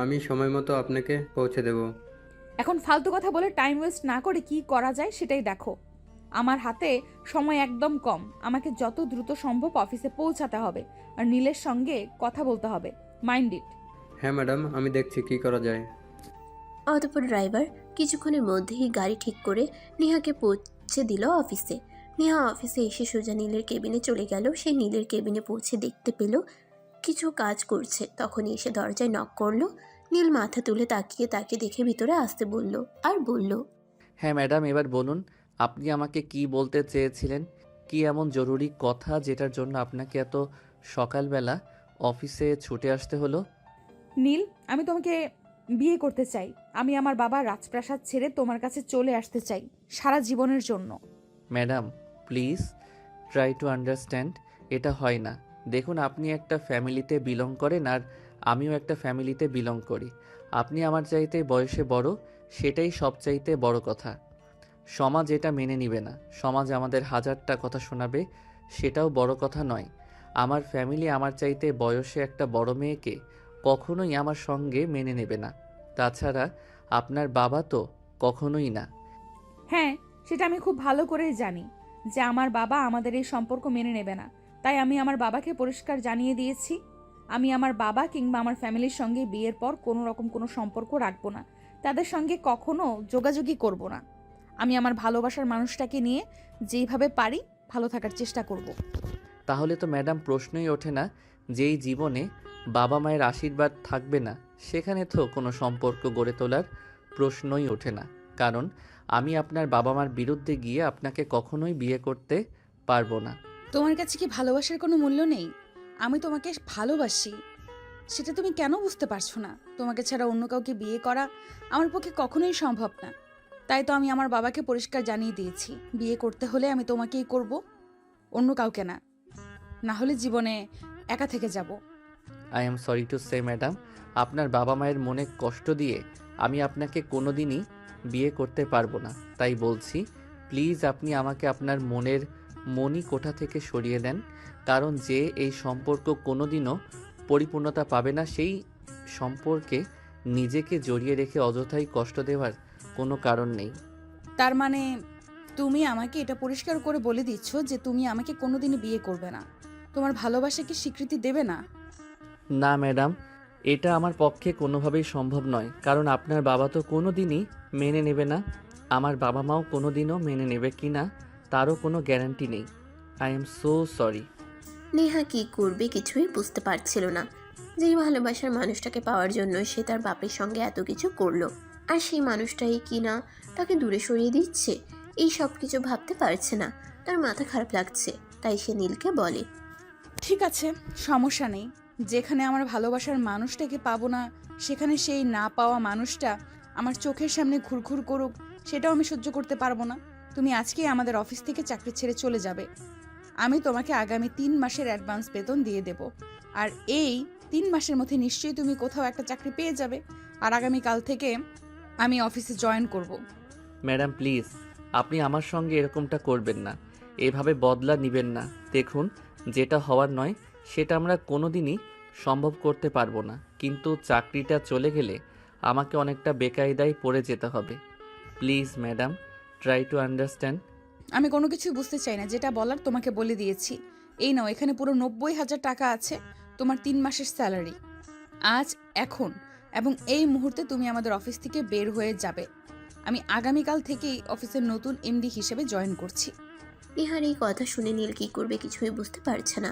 আমি সময় মতো আপনাকে পৌঁছে দেব। এখন ফালতু কথা বলে টাইম ওয়েস্ট না করে কি করা যায় সেটাই দেখো। আমার হাতে সময় একদম কম, আমাকে যত দ্রুত সম্ভব অফিসে পৌঁছাতে হবে আর নীলের সঙ্গে কথা বলতে হবে। Mind it. হ্যাঁ ম্যাডাম, আমি দেখছি কি করা যায়। অতঃপর ড্রাইভার কিছুক্ষণের মধ্যেই গাড়ি ঠিক করে নেহাকে পৌঁছে দিল অফিসে। নেহা অফিসে এসে সোজা নীলের কেবিনে চলে গেল। সে নীলের কেবিনে পৌঁছে দেখতে পেল কিছু কাজ করছে। তখনই এসে দরজায় নক করলো। নীল মাথা তুলে তাকিয়ে তাকে দেখে ভিতরে আসতে বলল আর বলল, হ্যাঁ ম্যাডাম, এবার বলুন আপনি আমাকে কি বলতে চেয়েছিলেন? কি এমন জরুরি কথা যেটার জন্য আপনাকে এত সকালবেলা অফিসে ছুটে আসতে হলো? নীল, আমি তোমাকে বিয়ে করতে চাই। আমি আমার বাবার রাজপ্রাসাদ ছেড়ে তোমার কাছে চলে আসতে চাই সারা জীবনের জন্য। Madam, please try to understand. এটা হয় না। দেখুন, আপনি একটা ফ্যামিলিতে বিলং করেন আর আমিও একটা ফ্যামিলিতে বিলং করি। আপনি আমার চাইতে বয়সে বড়, সেটাই সবচাইতে বড় কথা। সমাজ এটা মেনে নিবে না। সমাজ আমাদের হাজারটা কথা শোনাবে, সেটাও বড় কথা নয়। আমার ফ্যামিলি আমার চাইতে বয়সে একটা বড় মেয়েকে কখনোই আমার সঙ্গে মেনে নেবে না। তাছাড়া আপনার বাবা তো কখনোই না। হ্যাঁ, সেটা আমি খুব ভালো করেই জানি যে আমার বাবা আমাদের এই সম্পর্ক মেনে নেবে না। তাই আমি আমার বাবাকে পরিষ্কার জানিয়ে দিয়েছি, আমি আমার বাবা কিংবা আমার ফ্যামিলির সঙ্গে বিয়ের পর কোনো রকম কোনো সম্পর্ক রাখবো না। তাদের সঙ্গে কখনো যোগাযোগই করব না। আমি আমার ভালোবাসার মানুষটাকে নিয়ে যেইভাবে পারি ভালো থাকার চেষ্টা করব। তাহলে তো ম্যাডাম প্রশ্নই ওঠে না, যেই জীবনে বাবা মায়ের আশীর্বাদ থাকবে না সেখানে তো কোনো সম্পর্ক গড়ে তোলার প্রশ্নই ওঠে না। কারণ আমি আপনার বাবা মার বিরুদ্ধে গিয়ে আপনাকে কখনোই বিয়ে করতে পারবো না। তোমার কাছে কি ভালোবাসার কোনো মূল্য নেই? আমি তোমাকে ভালোবাসি, সেটা তুমি কেন বুঝতে পারছো না? তোমাকে ছাড়া অন্য কাউকে বিয়ে করা আমার পক্ষে কখনোই সম্ভব না। তাই তো আমি আমার বাবাকে পরিষ্কার জানিয়ে দিয়েছি, বিয়ে করতে হলে আমি তোমাকেই করব, অন্য কাউকে না। না হলে জীবনে একা থেকে যাব। I am sorry to say madam, আপনার বাবা মায়ের মনে কষ্ট দিয়ে আমি আপনাকে কোনোদিনই বিয়ে করতে পারবো না। তাই বলছি, প্লিজ আপনি আমাকে আপনার মনের মনি কোঠা থেকে সরিয়ে দেন। কারণ যে এই সম্পর্ক কোনোদিনও পরিপূর্ণতা পাবে না, সেই সম্পর্কে নিজেকে জড়িয়ে রেখে অযথাই কষ্ট দেওয়ার কোনো কারণ নেই। তার মানে তুমি আমাকে এটা পরিষ্কার করে বলে দিচ্ছ যে তুমি আমাকে কোনোদিনই বিয়ে করবে না, তোমার ভালোবাসাকে স্বীকৃতি দেবে না? না ম্যাডাম, এটা আমার পক্ষে কোনোভাবেই সম্ভব নয়। কারণ আপনার বাবা তো কোনো দিনই মেনে নেবে না, আমার বাবা মাও কোনো দিনও মেনে নেবে কি না তারও কোনো গ্যারান্টি নেই। I am so sorry. Neha কি করবে কিছুই বুঝতে পারছিল না। যেই ভালোবাসার মানুষটাকে পাওয়ার জন্য সে তার বাপের সঙ্গে এত কিছু করলো, আর সেই মানুষটাই কি না তাকে দূরে সরিয়ে দিচ্ছে। এই সব কিছু ভাবতে পারছে না, তার মাথা খারাপ লাগছে। তাই সে নীলকে বলে, ঠিক আছে, সমস্যা নেই। যেখানে আমার ভালোবাসার মানুষটাকে পাবো না, সেখানে সেই না পাওয়া মানুষটা আমার চোখের সামনে ঘুরঘুর করুক, সেটাও আমি সহ্য করতে পারবো না। তুমি আজকেই আমাদের অফিস থেকে চাকরি ছেড়ে চলে যাবে। আমি তোমাকে আগামী 3 মাসের অ্যাডভান্স বেতন দিয়ে দেব। আর এই 3 মাসের মধ্যে নিশ্চয়ই তুমি কোথাও একটা চাকরি পেয়ে যাবে। আর আগামীকাল থেকে আমি অফিসে জয়েন করব। ম্যাডাম প্লিজ, আপনি আমার সঙ্গে এরকমটা করবেন না, এভাবে বদলা নেবেন না। দেখুন, যেটা হওয়ার নয় সেটা আমরা কোনো দিনই সম্ভব করতে পারবো না। কিন্তু চাকরিটা চলে গেলে আমাকে অনেকটা বেকায়দায় পড়ে যেতে হবে। Please madam, try to understand. আমি কোনো কিছুই বুঝতে চাই না, যেটা বলার তোমাকে বলে দিয়েছি। এই নাও, এখানে পুরো 90,000 টাকা আছে, তোমার 3 মাসের স্যালারি। আজ, এখন এবং এই মুহূর্তে তুমি আমাদের অফিস থেকে বের হয়ে যাবে। আমি আগামীকাল থেকেই অফিসের নতুন এমডি হিসেবে জয়েন করছি। নেহার এই কথা শুনে নীল কি করবে কিছুই বুঝতে পারছে না।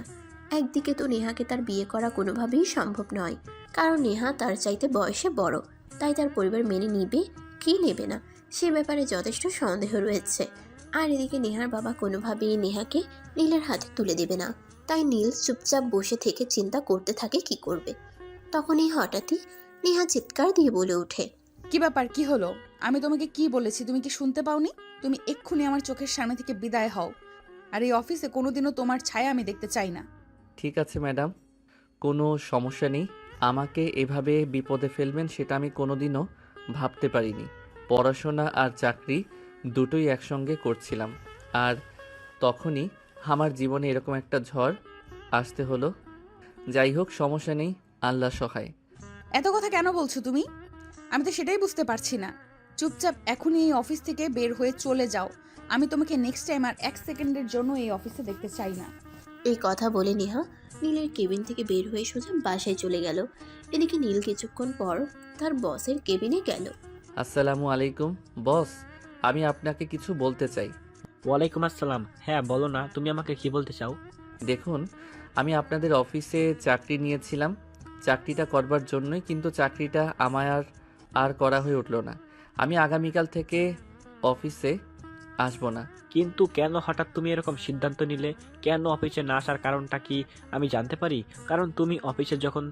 একদিকে তো নেহাকে তার বিয়ে করা কোনোভাবেই সম্ভব নয়, কারণ নেহা তার চাইতে বয়সে বড়। তাই তার পরিবার মেনে নিবে কি নেবে না সে ব্যাপারে যথেষ্ট সন্দেহ রয়েছে। আর এদিকে নেহার বাবা কোনোভাবেই নেহাকে নীলের হাতে তুলে দেবে না। তাই নীল চুপচাপ বসে থেকে চিন্তা করতে থাকে কি করবে। তখনই হঠাৎই নেহা চিৎকার দিয়ে বলে ওঠে, কি ব্যাপার, কি হলো? আমি তোমাকে কি বলেছি তুমি কি শুনতে পাওনি? তুমি এক্ষুনি আমার চোখের সামনে থেকে বিদায় হও। আর এই অফিসে কোনোদিনও তোমার ছায়া আমি দেখতে চাই না। ঠিক আছে ম্যাডাম, কোনো সমস্যা নেই। আমাকে এভাবে বিপদে ফেলবেন সেটা আমি কোনোদিনও ভাবতে পারিনি। পড়াশোনা আর চাকরি দুটোই একসঙ্গে করছিলাম, আর তখনই আমার জীবনে এরকম একটা ঝড় আসতে হলো। যাই হোক, সমস্যা নেই, আল্লাহ সহায়। এত কথা কেন বলছো তুমি? আমি তো সেটাই বুঝতে পারছি না। চুপচাপ এখনই এই অফিস থেকে বের হয়ে চলে যাও। আমি তোমাকে নেক্সট টাইম আর 1 সেকেন্ডের জন্য এই অফিসে দেখতে চাই না। এই কথা বলে নেহা নীলের কেবিন থেকে বের হয়ে সোজা বাসায় চলে গেল। এদিকে নীল কিছুক্ষণ পর তার বসের কেবিনে গেল। আসসালামু আলাইকুম বস, আমি আপনাকে কিছু বলতে চাই। ওয়ালাইকুম আসসালাম। হ্যাঁ বলো না, তুমি আমাকে কি বলতে চাও? দেখুন, আমি আপনাদের অফিসে চাকরি নিয়েছিলাম চাকরিটা করবার জন্যই, কিন্তু চাকরিটা আমার আর করা হয়ে উঠলো না। আমি আগামীকাল থেকে অফিসে আসবো না। কিন্তু কেন হঠাৎ তুমি এরকম সিদ্ধান্ত নিলে? কেন অফিসে না আসার কারণটা কি আমি জানতে পারি? কারণ তুমি অফিসে যখন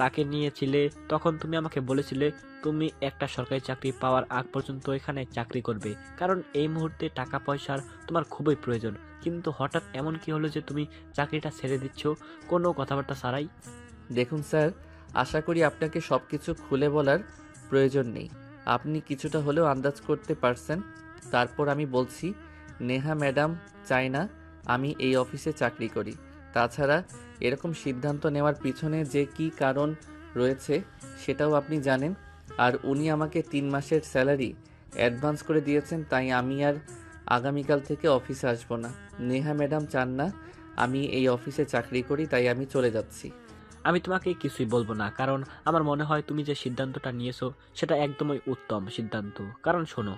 তাকে নিয়েছিলে তখন তুমি আমাকে বলেছিলে তুমি একটা সরকারি চাকরি পাওয়ার আগ পর্যন্ত এখানে চাকরি করবে, কারণ এই মুহূর্তে টাকা পয়সার তোমার খুবই প্রয়োজন। কিন্তু হঠাৎ এমন কি হলো যে তুমি চাকরিটা ছেড়ে দিচ্ছ কোনো কথাবার্তা ছাড়াই? দেখুন স্যার, আশা করি আপনাকে সব কিছু খুলে বলার প্রয়োজন নেই। আপনি কিছুটা হলেও আন্দাজ করতে পারছেন। তারপর আমি বলছি, নেহা ম্যাডাম চায় না আমি এই অফিসে চাকরি করি। তাছাড়া এরকম সিদ্ধান্ত নেওয়ার পিছনে যে কি কারণ রয়েছে সেটাও আপনি জানেন। আর উনি আমাকে 3 মাসের স্যালারি অ্যাডভান্স করে দিয়েছেন, তাই আমি আর আগামীকাল থেকে অফিসে আসবো না। নেহা ম্যাডাম চান না আমি এই অফিসে চাকরি করি, তাই আমি চলে যাচ্ছি। আমি তোমাকে কিছুই বলবো না, কারণ আমার মনে হয় তুমি যে সিদ্ধান্তটা নিয়েছো সেটা একদমই উত্তম সিদ্ধান্ত। কারণ শোনো,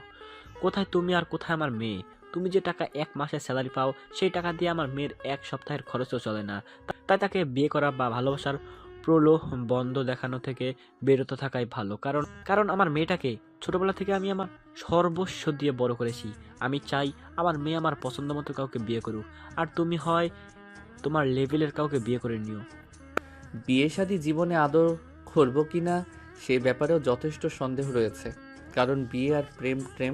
কোথায় তুমি আর কোথায় আমার মেয়ে? তুমি যে টাকা 1 মাসের স্যালারি পাও সেই টাকা দিয়ে আমার মেয়ের 1 সপ্তাহের খরচও চলে না। তাই তাকে বিয়ে করা বা ভালোবাসার প্রলোভ বন্ধ দেখানো থেকে বিরত থাকাই ভালো। কারণ কারণ আমার মেয়েটাকে ছোটবেলা থেকে আমি আমার সর্বস্ব দিয়ে বড় করেছি। আমি চাই আমার মেয়ে আমার পছন্দ মতো কাউকে বিয়ে করুক, আর তুমি হয় তোমার লেভেলের কাউকে বিয়ে করে নিও। বিয়ে শাদী জীবনে আদৌ করবো কি না সে ব্যাপারেও যথেষ্ট সন্দেহ রয়েছে। কারণ বিয়ে আর প্রেম প্রেম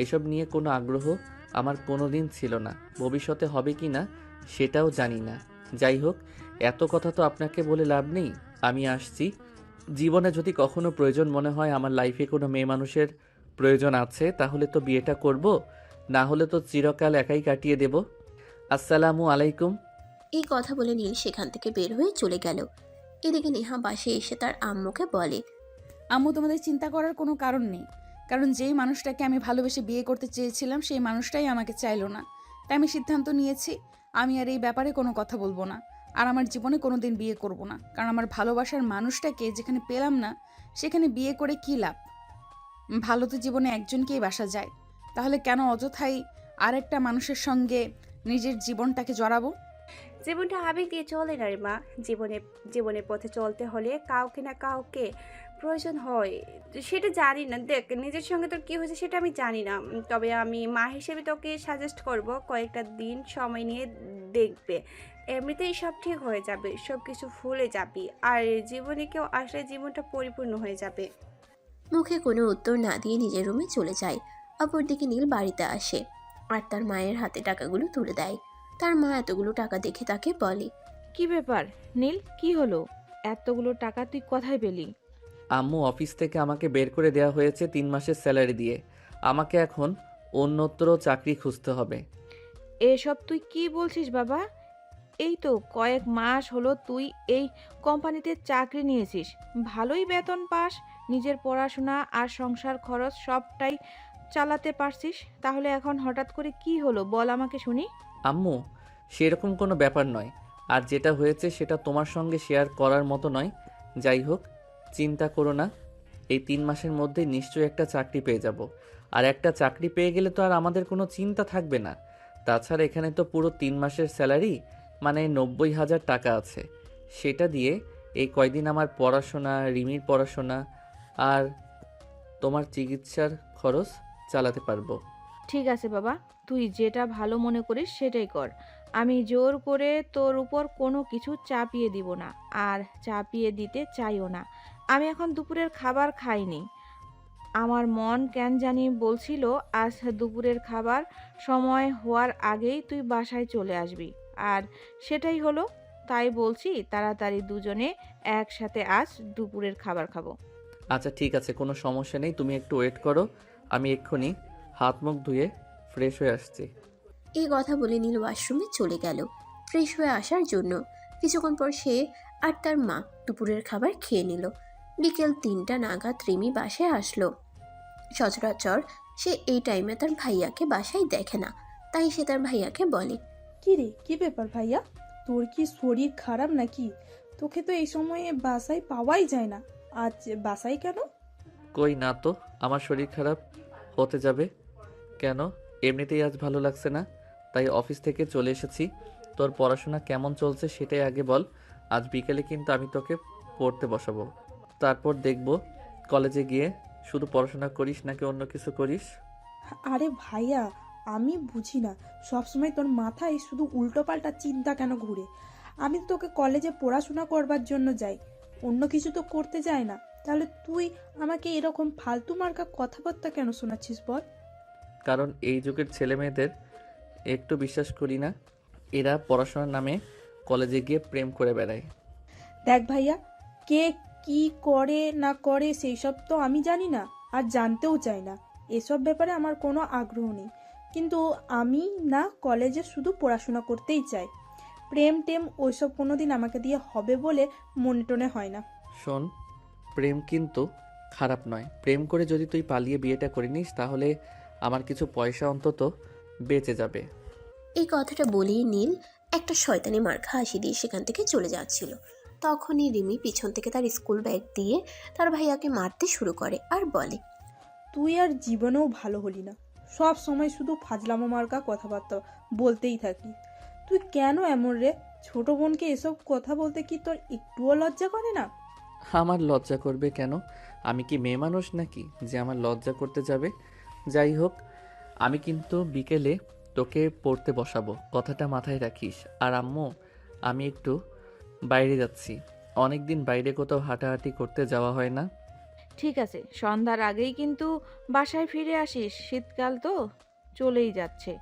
এসব নিয়ে কোনো আগ্রহ আমার কোনো দিন ছিল না। ভবিষ্যতে হবে কি না সেটাও জানি না। যাই হোক, এত কথা তো আপনাকে বলে লাভ নেই। আমি আসছি। জীবনে যদি কখনো প্রয়োজন মনে হয় আমার লাইফে কোনো মেয়ে মানুষের প্রয়োজন আছে, তাহলে তো বিয়েটা করব, না হলে তো চিরকাল একাই কাটিয়ে দেব। আসসালামু আলাইকুম। এই কথা বলে নীল সেখান থেকে বের হয়ে চলে গেল। এদিকে নেহা বাসে এসে তার আম্মুকে বলে, আম্মু, তোমাদের চিন্তা করার কোনো কারণ নেই। কারণ যেই মানুষটাকে আমি ভালোবেসে বিয়ে করতে চেয়েছিলাম সেই মানুষটাই আমাকে চাইলো না। তাই আমি সিদ্ধান্ত নিয়েছি আমি আর এই ব্যাপারে কোনো কথা বলবো না। আর আমার জীবনে কোনো দিন বিয়ে করব না। কারণ আমার ভালোবাসার মানুষটাকে যেখানে পেলাম না সেখানে বিয়ে করে কী লাভ? ভালো তো জীবনে একজনকেই বাসা যায়। তাহলে কেন অযথাই আরেকটা মানুষের সঙ্গে নিজের জীবনটাকে জড়াবো? জীবনটা আবেগ দিয়ে চলে না রে মা। জীবনের পথে চলতে হলে কাউকে না কাউকে প্রয়োজন হয়। সেটা জানি না, দেখ নিজের সঙ্গে তোর কী হয়েছে সেটা আমি জানি না। তবে আমি মা হিসেবে তোকে সাজেস্ট করব কয়েকটা দিন সময় নিয়ে দেখবে, এমনিতেই সব ঠিক হয়ে যাবে, সব কিছু ভুলে যাবি। আর জীবনে কেউ আসলে জীবনটা পরিপূর্ণ হয়ে যাবে। মুখে কোনো উত্তর না দিয়ে নিজের রুমে চলে যায়। অপরদিকে নীল বাড়িতে আসে আর তার মায়ের হাতে টাকাগুলো তুলে দেয়। তার মা এতগুলো টাকা দেখে তাকে বলে, কি ব্যাপার নীল, কি হলো? এতগুলো টাকা তুই কোথায় পেলি? আম্মু, অফিস থেকে আমাকে বের করে দেওয়া হয়েছে 3 মাসের স্যালারি দিয়ে। আমাকে এখন অন্যত্র চাকরি খুঁজতে হবে। এসব তুই কি বলছিস বাবা? এই তো কয়েক মাস হলো তুই এই কোম্পানিতে চাকরি নিয়েছিস, ভালোই বেতন পাস, নিজের পড়াশোনা আর সংসার খরচ সবটাই চালাতে পারছিস, তাহলে এখন হঠাৎ করে কি হলো বল আমাকে শুনি। আম্মু, সেরকম কোনো ব্যাপার নয়। আর যেটা হয়েছে সেটা তোমার সঙ্গে শেয়ার করার মতো নয়। যাই হোক, চিন্তা করো না। এই 3 মাসের মধ্যে নিশ্চয়ই একটা চাকরি পেয়ে যাব। আর একটা চাকরি পেয়ে গেলে তো আর আমাদের কোনো চিন্তা থাকবে না। তাছাড়া এখানে তো পুরো 3 মাসের স্যালারি মানে 90,000 টাকা আছে। সেটা দিয়ে এই কয়দিন আমার পড়াশোনা, রিমির পড়াশোনা আর তোমার চিকিৎসার খরচ চালাতে পারবো। ঠিক আছে বাবা, তুই যেটা ভালো মনে করিস সেটাই কর। আমি জোর করে তোর উপর কোনো কিছু চাপিয়ে দিব না, আর চাপিয়ে দিতে চাইও না। আমি এখন দুপুরের খাবার খাইনি। আমার মন কেন জানি বলছিল আজ দুপুরের খাবার সময় হওয়ার আগেই তুই বাসায় চলে আসবি, আর সেটাই হলো। তাই বলছি তাড়াতাড়ি দুজনে একসাথে আজ দুপুরের খাবার খাবো। আচ্ছা ঠিক আছে, কোনো সমস্যা নেই, তুমি একটু ওয়েট করো। আমি এক্ষুনি হাত মুখ ধুয়ে ফ্রেশ হয়ে আসছি। এই কথা বলে নীল ওয়াশরুমে চলে গেল ফ্রেশ হয়ে আসার জন্য। কিছুক্ষণ পর সে আর তার মা দুপুরের খাবার খেয়ে নিল। বিকেল 3টা নাগাদ রিমি বাসায় আসলো। সচরাচর সে এই টাইমে তার ভাইয়াকে বাসায় দেখে না, তাই সে তার ভাইয়াকে বলে, কি রে, কি ব্যাপার ভাইয়া? তোর কি শরীর খারাপ নাকি? তোকে তো এই সময়ে বাসায় পাওয়াই যায় না, আজ বাসায় কেন? কই না তো, আমার শরীর খারাপ হতে যাবে কেন? এমনিতেই আজ ভালো লাগছে না, তাই অফিস থেকে চলে এসেছি। তোর পড়াশোনা কেমন চলছে সেটাই আগে বল। আজ বিকেলে কিন্তু আমি তোকে পড়তে বসাবো, তারপর দেখব কলেজে গিয়ে শুধু পড়াশোনা করিস নাকি অন্য কিছু করিস। আরে ভাইয়া, আমি বুঝি না সবসময় তোর মাথায় শুধু উল্টোপাল্টা চিন্তা কেন ঘুরে। আমি তো তোকে কলেজে পড়াশোনা করবার জন্য যাই, অন্য কিছু তো করতে যাই না। তাহলে তুই আমাকে এরকম ফালতু মার্কা কথাবার্তা কেন শোনাচ্ছিস বল? কারণ এই যুগের ছেলে মেয়েদের একটু বিশ্বাস করি না। এরা পড়াশোনার নামে কলেজে গিয়ে প্রেম করে বেড়ায়। দেখ ভাইয়া, কে কি করে না করে সেই সব তো আমি জানি না, আর জানতেও চাই না। এসব ব্যাপারে আমার কোনো আগ্রহ নেই। কিন্তু আমি না কলেজে শুধু পড়াশোনা করতেই চাই। প্রেম টেম ওইসব কোনোদিন আমাকে দিয়ে হবে বলে মনে টনে হয় না। শোন, প্রেম কিন্তু খারাপ নয়। প্রেম করে যদি তুই পালিয়ে বিয়েটা করে নিস তাহলে আমার কিছু পয়সা অন্তত বেঁচে যাবে। এই কথাটা বলেই নীল একটা শয়তানি মার্কা হাসি দিয়ে সেখান থেকে চলে যাচ্ছিল। তখনই রিমি পিছন থেকে তার স্কুল ব্যাগ দিয়ে তার ভাইয়াকে মারতে শুরু করে আর বলে, তুই আর জীবনেও ভালো হলি না, সব সময় শুধু ফাজলামো মার্কা কথাবার্তা বলতেই থাকি। তুই কেন এমন রে? ছোট বোনকে এসব কথা বলতে কি তোর একটুও লজ্জা করে না? আমার লজ্জা করবে কেন? আমি কি মেয়ে মানুষ নাকি যে আমার লজ্জা করতে যাবে? যাই হোক, আমি কিন্তু বিকেলে তোকে পড়তে বসাবো, কথাটা মাথায় রাখিস। আর আম্মু, আমি একটু বাইরে যাচ্ছি। অনেক দিন বাইরে কোথাও হাঁটাহাঁটি করতে যাওয়া হয় না। ঠিক আছে, সন্ধ্যার আগেই কিন্তু বাসায় ফিরে আসিস, শীতকাল তো চলেই যাচ্ছে।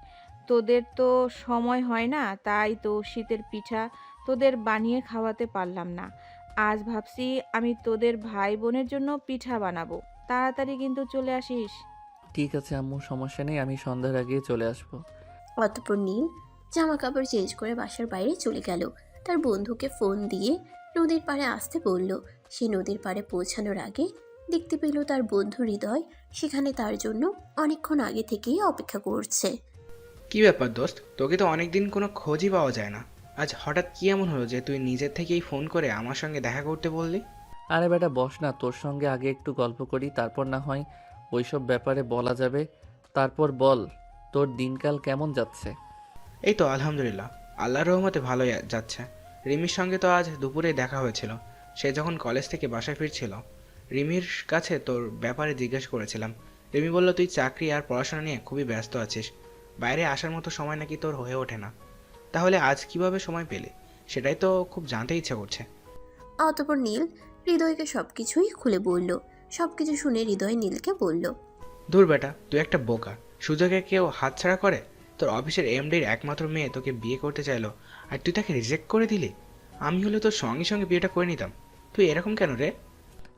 তোদের তো সময় হয় না, তাই তো শীতের পিঠা তোদের বানিয়ে খাওয়াতে পারলাম না। আজ ভাবছি আমি তোদের ভাই বোনের জন্য পিঠা বানাবো, তাড়াতাড়ি কিন্তু চলে আসিস। ঠিক আছে আম্মু, সমস্যা নেই, আমি সন্ধ্যার আগে চলে আসবো। অতঃপর নীল জামা কাপড় চেঞ্জ করে বাসার বাইরে চলে গেল। তার বন্ধুকে ফোন দিয়ে নদীর পাড়ে আসতে বলল। সে নদীর পাড়ে পৌঁছানোর আগে দেখতে পেল তার বন্ধু হৃদয় সেখানে তার জন্য অনেকক্ষণ আগে থেকেই অপেক্ষা করছে। কি ব্যাপার দোস্ত, তোকে তো অনেকদিন কোনো খোঁজই পাওয়া যায় না। আজ হঠাৎ কি এমন হলো যে তুই নিজের থেকেই ফোন করে আমার সঙ্গে দেখা করতে বললি? আরে বেটা বস না, তোর সঙ্গে আগে একটু গল্প করি, তারপর না হয় ওইসব ব্যাপারে বলা যাবে। তারপর বল, তোর দিনকাল কেমন যাচ্ছে? এই তো আলহামদুলিল্লাহ, আল্লাহর রহমতে ভালোই যাচ্ছে। রিমির সঙ্গে তো আজ দুপুরে দেখা হয়েছিল। সে যখন কলেজ থেকে বাসায় ফিরছিল, রিমির কাছে তোর ব্যাপারে জিজ্ঞেস করেছিলাম। রিমি বলল তুই চাকরি আর পড়াশোনা নিয়ে খুবই ব্যস্ত আছিস, বাইরে আসার মতো সময় নাকি তোর হয়ে ওঠে না। তাহলে আজ কিভাবে সময় পেলে সেটাই তো খুব জানতে ইচ্ছা করছে। অতঃপর নীল হৃদয়কে সবকিছুই খুলে বলল। সবকিছু শুনে হৃদয় নীলকে বলল, দূর বেটা, তুই একটা বোকা। সুযোগে কেউ হাতছাড়া করে? তোর অফিসের এমডির একমাত্র মেয়ে তোকে বিয়ে করতে চাইলো আর তুই তাকে রিজেক্ট করে দিলি। আমি হলে তোর সঙ্গে সঙ্গে বিয়েটা করে নিতাম। তুই এরকম কেন রে?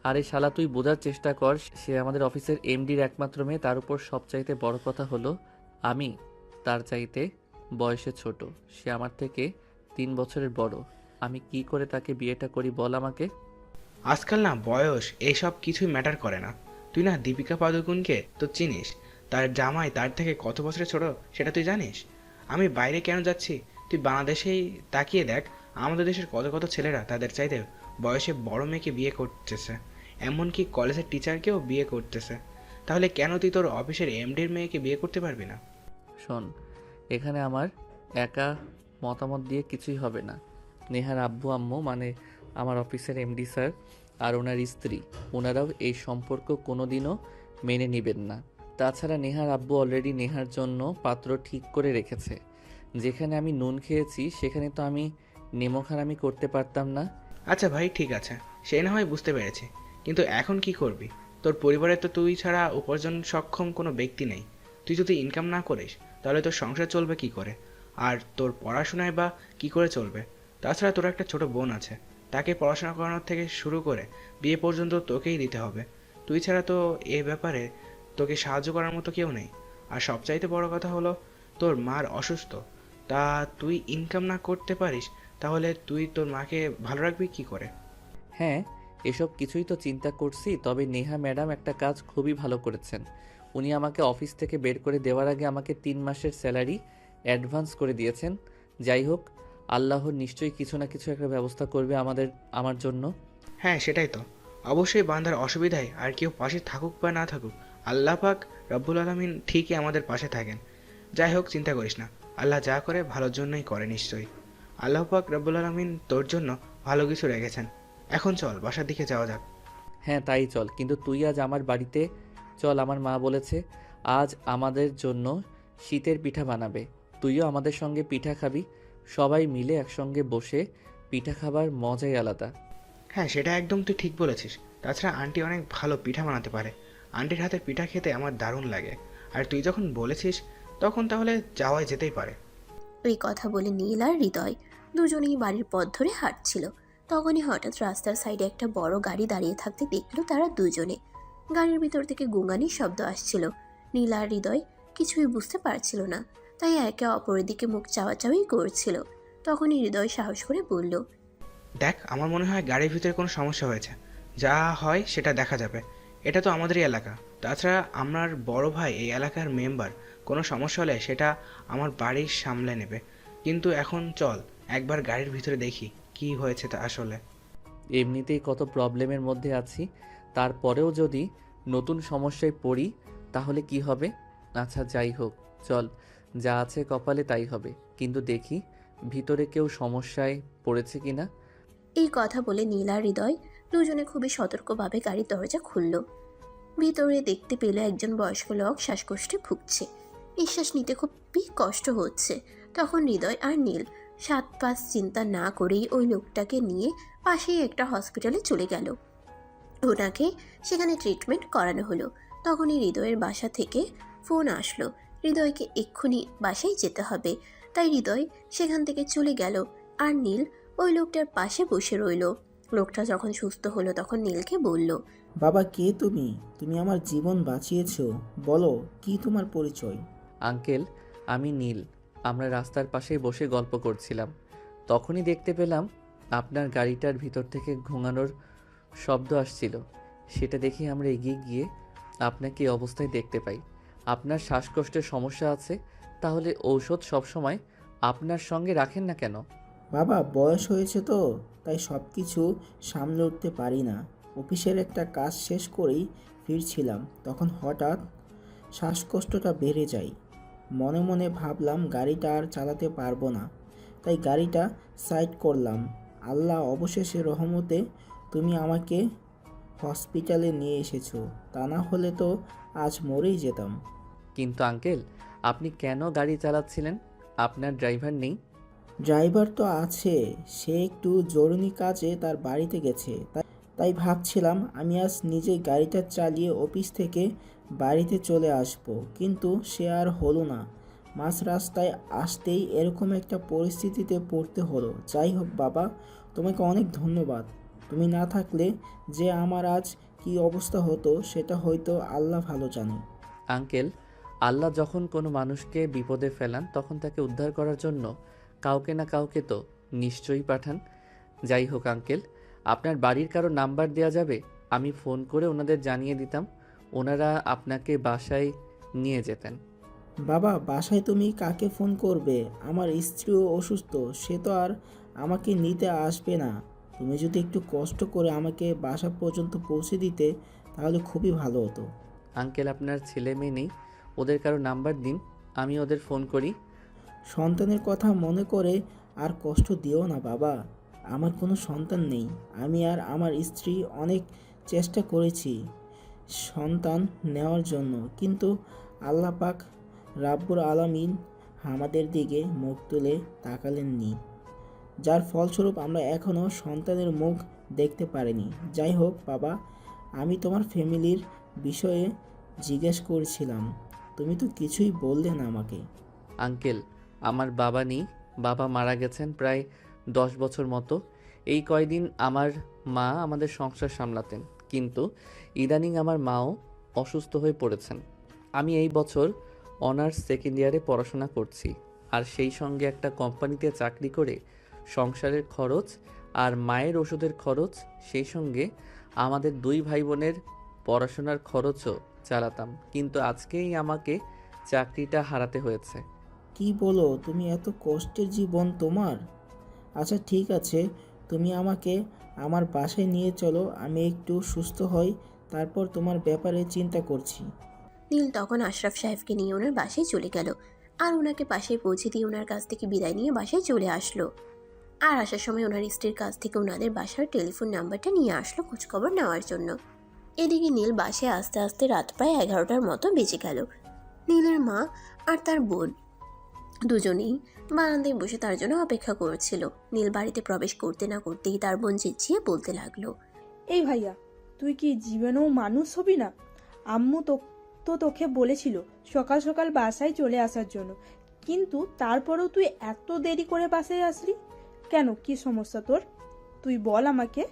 আরে শালা, তুই বোঝার চেষ্টা কর, সে আমাদের অফিসের এমডির একমাত্র মেয়ে। তার উপর সবচাইতে বড় কথা হলো আমি তার চাইতে বয়সে ছোট। সে আমার থেকে 3 বছরের বড়। আমি কি করে তাকে বিয়েটা করি বল আমাকে? আজকাল না বয়স এইসব কিছুই ম্যাটার করে না। তুই না দীপিকা পাদুকোনকে তো চিনিস? তার জামাই তার থেকে কত বছরের ছোট সেটা তুই জানিস? আমি বাইরে কেন যাচ্ছি, তুই বাংলাদেশেই তাকিয়ে দেখ। আমাদের দেশের কত কত ছেলেরা তাদের চাইতে বয়সে বড় মেয়েকে বিয়ে করতেছে, এমনকি কলেজের টিচারকেও বিয়ে করতেছে। তাহলে কেন তুই তোর অফিসের এমডির মেয়েকে বিয়ে করতে পারবি না? শোন, এখানে আমার একা মতামত দিয়ে কিছুই হবে না। নেহার আব্বু আম্মু, মানে আমার অফিসের এমডি স্যার আর ওনার স্ত্রী, ওনারাও এই সম্পর্ক কোনোদিনও মেনে নেবেন না। তাছাড়া নেহার আব্বু অলরেডি নেহার জন্য পাত্র ঠিক করে রেখেছে। যেখানে আমি নুন খেয়েছি সেখানে তো আমি নেমোখারামি করতে পারতাম না। আচ্ছা ভাই, ঠিক আছে, সে না হয় বুঝতে পেরেছি, কিন্তু এখন কি করবি? তোর পরিবারে তো তুই ছাড়া উপার্জন সক্ষম কোনো ব্যক্তি নেই। তুই যদি ইনকাম না করিস তাহলে তোর সংসার চলবে কি করে? আর তোর পড়াশোনায় বা কি করে চলবে? তাছাড়া তোর একটা ছোট বোন আছে, তাকে পড়াশোনা করানোর থেকে শুরু করে বিয়ে পর্যন্ত তোকেই দিতে হবে। তুই ছাড়া তো এ ব্যাপারে তোকে সাহায্য করার মতো কেউ নেই। আর সবচাইতে বড় কথা হলো তোর মার অসুস্থ। তা তুই ইনকাম না করতে পারিস তাহলে তুই তোর মাকে ভালো রাখবি কি করে? হ্যাঁ, এসব কিছুই তো চিন্তা করছি। তবে নেহা ম্যাডাম একটা কাজ খুবই ভালো করেছেন। উনি আমাকে অফিস থেকে বের করে দেওয়ার আগে আমাকে 3 মাসের স্যালারি অ্যাডভান্স করে দিয়েছেন। যাই হোক, আল্লাহর নিশ্চয়ই কিছু না কিছু একটা ব্যবস্থা করবে আমার জন্য। হ্যাঁ, সেটাই তো। অবশ্যই বান্দার অসুবিধায় আর কেউ পাশে থাকুক বা না থাকুক, আল্লাহ পাক রব্বুল আলামিন ঠিকই আমাদের পাশে থাকেন। যাই হোক, চিন্তা করিস না, আল্লাহ যা করে ভালোর জন্যই করে নিশ্চয়ই। আল্লাহ পাক রব্বুল আলামিন তোর জন্য ভালো কিছু রেখেছেন। এখন চল বাসার দিকে যাওয়া যাক। হ্যাঁ তাই চল, কিন্তু তুই আজ আমার বাড়িতে চল। আমার মা বলেছে আজ আমাদের জন্য শীতের পিঠা বানাবে। তুইও আমাদের সঙ্গে পিঠা খাবি। সবাই মিলে একসঙ্গে বসে পিঠা খাবার মজাই আলাদা। হ্যাঁ, সেটা একদম তুই ঠিক বলেছিস। তাছাড়া আন্টি অনেক ভালো পিঠা বানাতে পারে। আন্টির হাতের পিঠা খেতে আমার দারুণ লাগে। আর তুই যখন বলেছিস তখন তাহলে যাওয়াই যেতেই পারে। এই কথা বলে নীল আর হৃদয় দুজনেই বাড়ির পথ ধরে হাঁটছিল। তখনই হঠাৎ রাস্তার সাইডে একটা বড় গাড়ি দাঁড়িয়ে থাকতে দেখলো তারা দুজনে। গাড়ির ভিতর থেকে গুঙানির শব্দ আসছিল। নীল আর হৃদয় কিছুই বুঝতে পারছিল না, তাই একে অপরের দিকে মুখ চাওয়াচাওয়ি করছিল। তখনই হৃদয় সাহস করে বলল, দেখ, আমার মনে হয় গাড়ির ভিতরে কোনো সমস্যা হয়েছে। যা হয় সেটা দেখা যাবে। এটা তো আমাদেরই এলাকা। তাছাড়া আমার বড় ভাই এই এলাকার মেম্বার। কোনো সমস্যা হলে সেটা আমার বাড়ির সামলে নেবে। কিন্তু এখন চল একবার গাড়ির ভিতরে দেখি কি হয়েছে তা আসলে। এমনিতেই কত প্রবলেমের মধ্যে আছি, তারপরেও যদি নতুন সমস্যায় পড়ি তাহলে কি হবে? আচ্ছা যাই হোক, চল, যা আছে কপালে তাই হবে। কিন্তু দেখি ভিতরে কেউ সমস্যায় পড়েছে কিনা। এই কথা বলে নীল আর হৃদয় দুজনে খুবই সতর্কভাবে গাড়ির দরজা খুলল। ভিতরে দেখতে পেল একজন বয়স্ক লোক শ্বাসকষ্টে ভুগছে। নিঃশ্বাস নিতে খুবই কষ্ট হচ্ছে। তখন হৃদয় আর নীল 7-5 চিন্তা না করেই ওই লোকটাকে নিয়ে পাশেই একটা হসপিটালে চলে গেল। ওনাকে সেখানে ট্রিটমেন্ট করানো হলো। তখনই হৃদয়ের বাসা থেকে ফোন আসলো, হৃদয়কে এক্ষুনি বাসায় যেতে হবে। তাই হৃদয় সেখান থেকে চলে গেল আর নীল ওই লোকটার পাশে বসে রইল। লোকটা যখন সুস্থ হলো তখন নীলকে বলল, বাবা, কে তুমি? তুমি আমার জীবন বাঁচিয়েছো। বলো, কি তোমার পরিচয়? আঙ্কেল, আমি নীল। আমরা রাস্তার পাশেই বসে গল্প করছিলাম। তখনই দেখতে পেলাম আপনার গাড়িটার ভিতর থেকে ঘুমানোর শব্দ আসছিল। সেটা দেখে আমরা এগিয়ে গিয়ে আপনাকে এই অবস্থায় দেখতে পাই। আপনার শ্বাসকষ্টের সমস্যা আছে, তাহলে ঔষধ সবসময় আপনার সঙ্গে রাখেন না কেন? বাবা, বয়স হয়েছে তো, তাই সব কিছু সামলে উঠতে পারি না। অফিসের একটা কাজ শেষ করেই ফিরছিলাম, তখন হঠাৎ শ্বাসকষ্টটা বেড়ে যায়। মনে মনে ভাবলাম গাড়িটা আর চালাতে পারবো না, তাই গাড়িটা সাইড করলাম। আল্লাহ অবশেষে রহমতে তুমি আমাকে হসপিটালে নিয়ে এসেছো, তা না হলে তো আজ মরেই যেতাম। কিন্তু আঙ্কেল, আপনি কেন গাড়ি চালাচ্ছিলেন? আপনার ড্রাইভার নেই? ড্রাইভার তো আছে, সে একটু জরুরি কাজে তার বাড়িতে গেছে। তাই ভাবছিলাম আমি আজ নিজে গাড়িটা চালিয়ে অফিস থেকে বাড়িতে চলে আসব, কিন্তু সে আর হলো না। মাঝ রাস্তায় আসতেই এরকম একটা পরিস্থিতিতে পড়তে হলো। যাই হোক বাবা, তোমাকে অনেক ধন্যবাদ। তুমি না থাকলে যে আমার আজ কি অবস্থা হতো সেটা হয়তো আল্লাহ ভালো জানে। আঙ্কেল, আল্লাহ যখন কোনো মানুষকে বিপদে ফেলান তখন তাকে উদ্ধার করার জন্য কাউকে না কাউকে তো নিশ্চয়ই পাঠান। যাই হোক আঙ্কেল, আপনার বাড়ির কারো নাম্বার দেওয়া যাবে? আমি ফোন করে ওনাদের জানিয়ে দিতাম, ওনারা আপনাকে বাসায় নিয়ে যেতেন। বাবা, বাসায় তুমি কাকে ফোন করবে? আমার স্ত্রীও অসুস্থ, সে তো আর আমাকে নিতে আসবে না। তুমি যদি একটু কষ্ট করে আমাকে বাসা পর্যন্ত পৌঁছে দিতে তাহলে খুবই ভালো হতো। আঙ্কেল, আপনার ছেলে মেয়ে নেই? ওদের কারো নাম্বার দিন, আমি ওদের ফোন করি। সন্তানের কথা মনে করে আর কষ্ট দিও না বাবা। আমার কোনো সন্তান নেই। আমি আর আমার স্ত্রী অনেক চেষ্টা করেছি সন্তান নেওয়ার জন্য, কিন্তু আল্লাহ পাক রাব্বুল আলামিন আমাদের দিকে মুখ তুলে তাকালেননি, যার ফলস্বরূপ আমরা এখনও সন্তানের মুখ দেখতে পারিনি। যাই হোক বাবা, আমি তোমার ফ্যামিলির বিষয়ে জিজ্ঞেস করছিলাম, তুমি তো কিছুই বললে না আমাকে। আঙ্কেল, আমার বাবা নেই। বাবা মারা গেছেন প্রায় 10 বছর মতো। এই কয়দিন আমার মা আমাদের সংসার সামলাতেন, কিন্তু ইদানিং আমার মাও অসুস্থ হয়ে পড়েছেন। আমি এই বছর অনার্স সেকেন্ড ইয়ারে পড়াশোনা করছি, আর সেই সঙ্গে একটা কোম্পানিতে চাকরি করে সংসারের খরচ আর মায়ের ওষুধের খরচ, সেই সঙ্গে আমাদের 2 ভাই বোনের পড়াশোনার খরচও চালাতাম। কিন্তু আজকেই আমাকে চাকরিটা হারাতে হয়েছে। কি বলো তুমি? এত কষ্টের জীবন তোমার? আচ্ছা ঠিক আছে, তুমি আমাকে আমার বাসায় নিয়ে চলো, আমি একটু সুস্থ হই, তারপর তোমার ব্যাপারে চিন্তা করছি। নীল তখন আশরাফ সাহেবকে নিয়ে ওনার বাসায় চলে গেল আর ওনাকে বাসায় পৌঁছে দিয়ে ওনার কাছ থেকে বিদায় নিয়ে বাসায় চলে আসলো। আর আসার সময় ওনার স্ত্রীর কাছ থেকে ওনাদের বাসার টেলিফোন নাম্বারটা নিয়ে আসলো খোঁজখবর নেওয়ার জন্য। এদিকে নীল বাসায় আস্তে আস্তে রাত প্রায় 11টার মতো বেজে গেল। নীলের মা আর তার বোন দুজনেই বারান্দায় বসে তার জন্য অপেক্ষা করছিল। নীল বাড়িতে প্রবেশ করতে না করতেই তার বোন চেঁচিয়ে বলতে লাগলো, এই ভাইয়া, তুই কি জীবনেও মানুষ হবি না? আম্মু তো তোকে বলেছিল সকাল সকাল বাসায় চলে আসার জন্য, কিন্তু তারপরেও তুই এত দেরি করে বাসায় আসলি কেন? কি সমস্যা তোর? তুই বল আমাকে।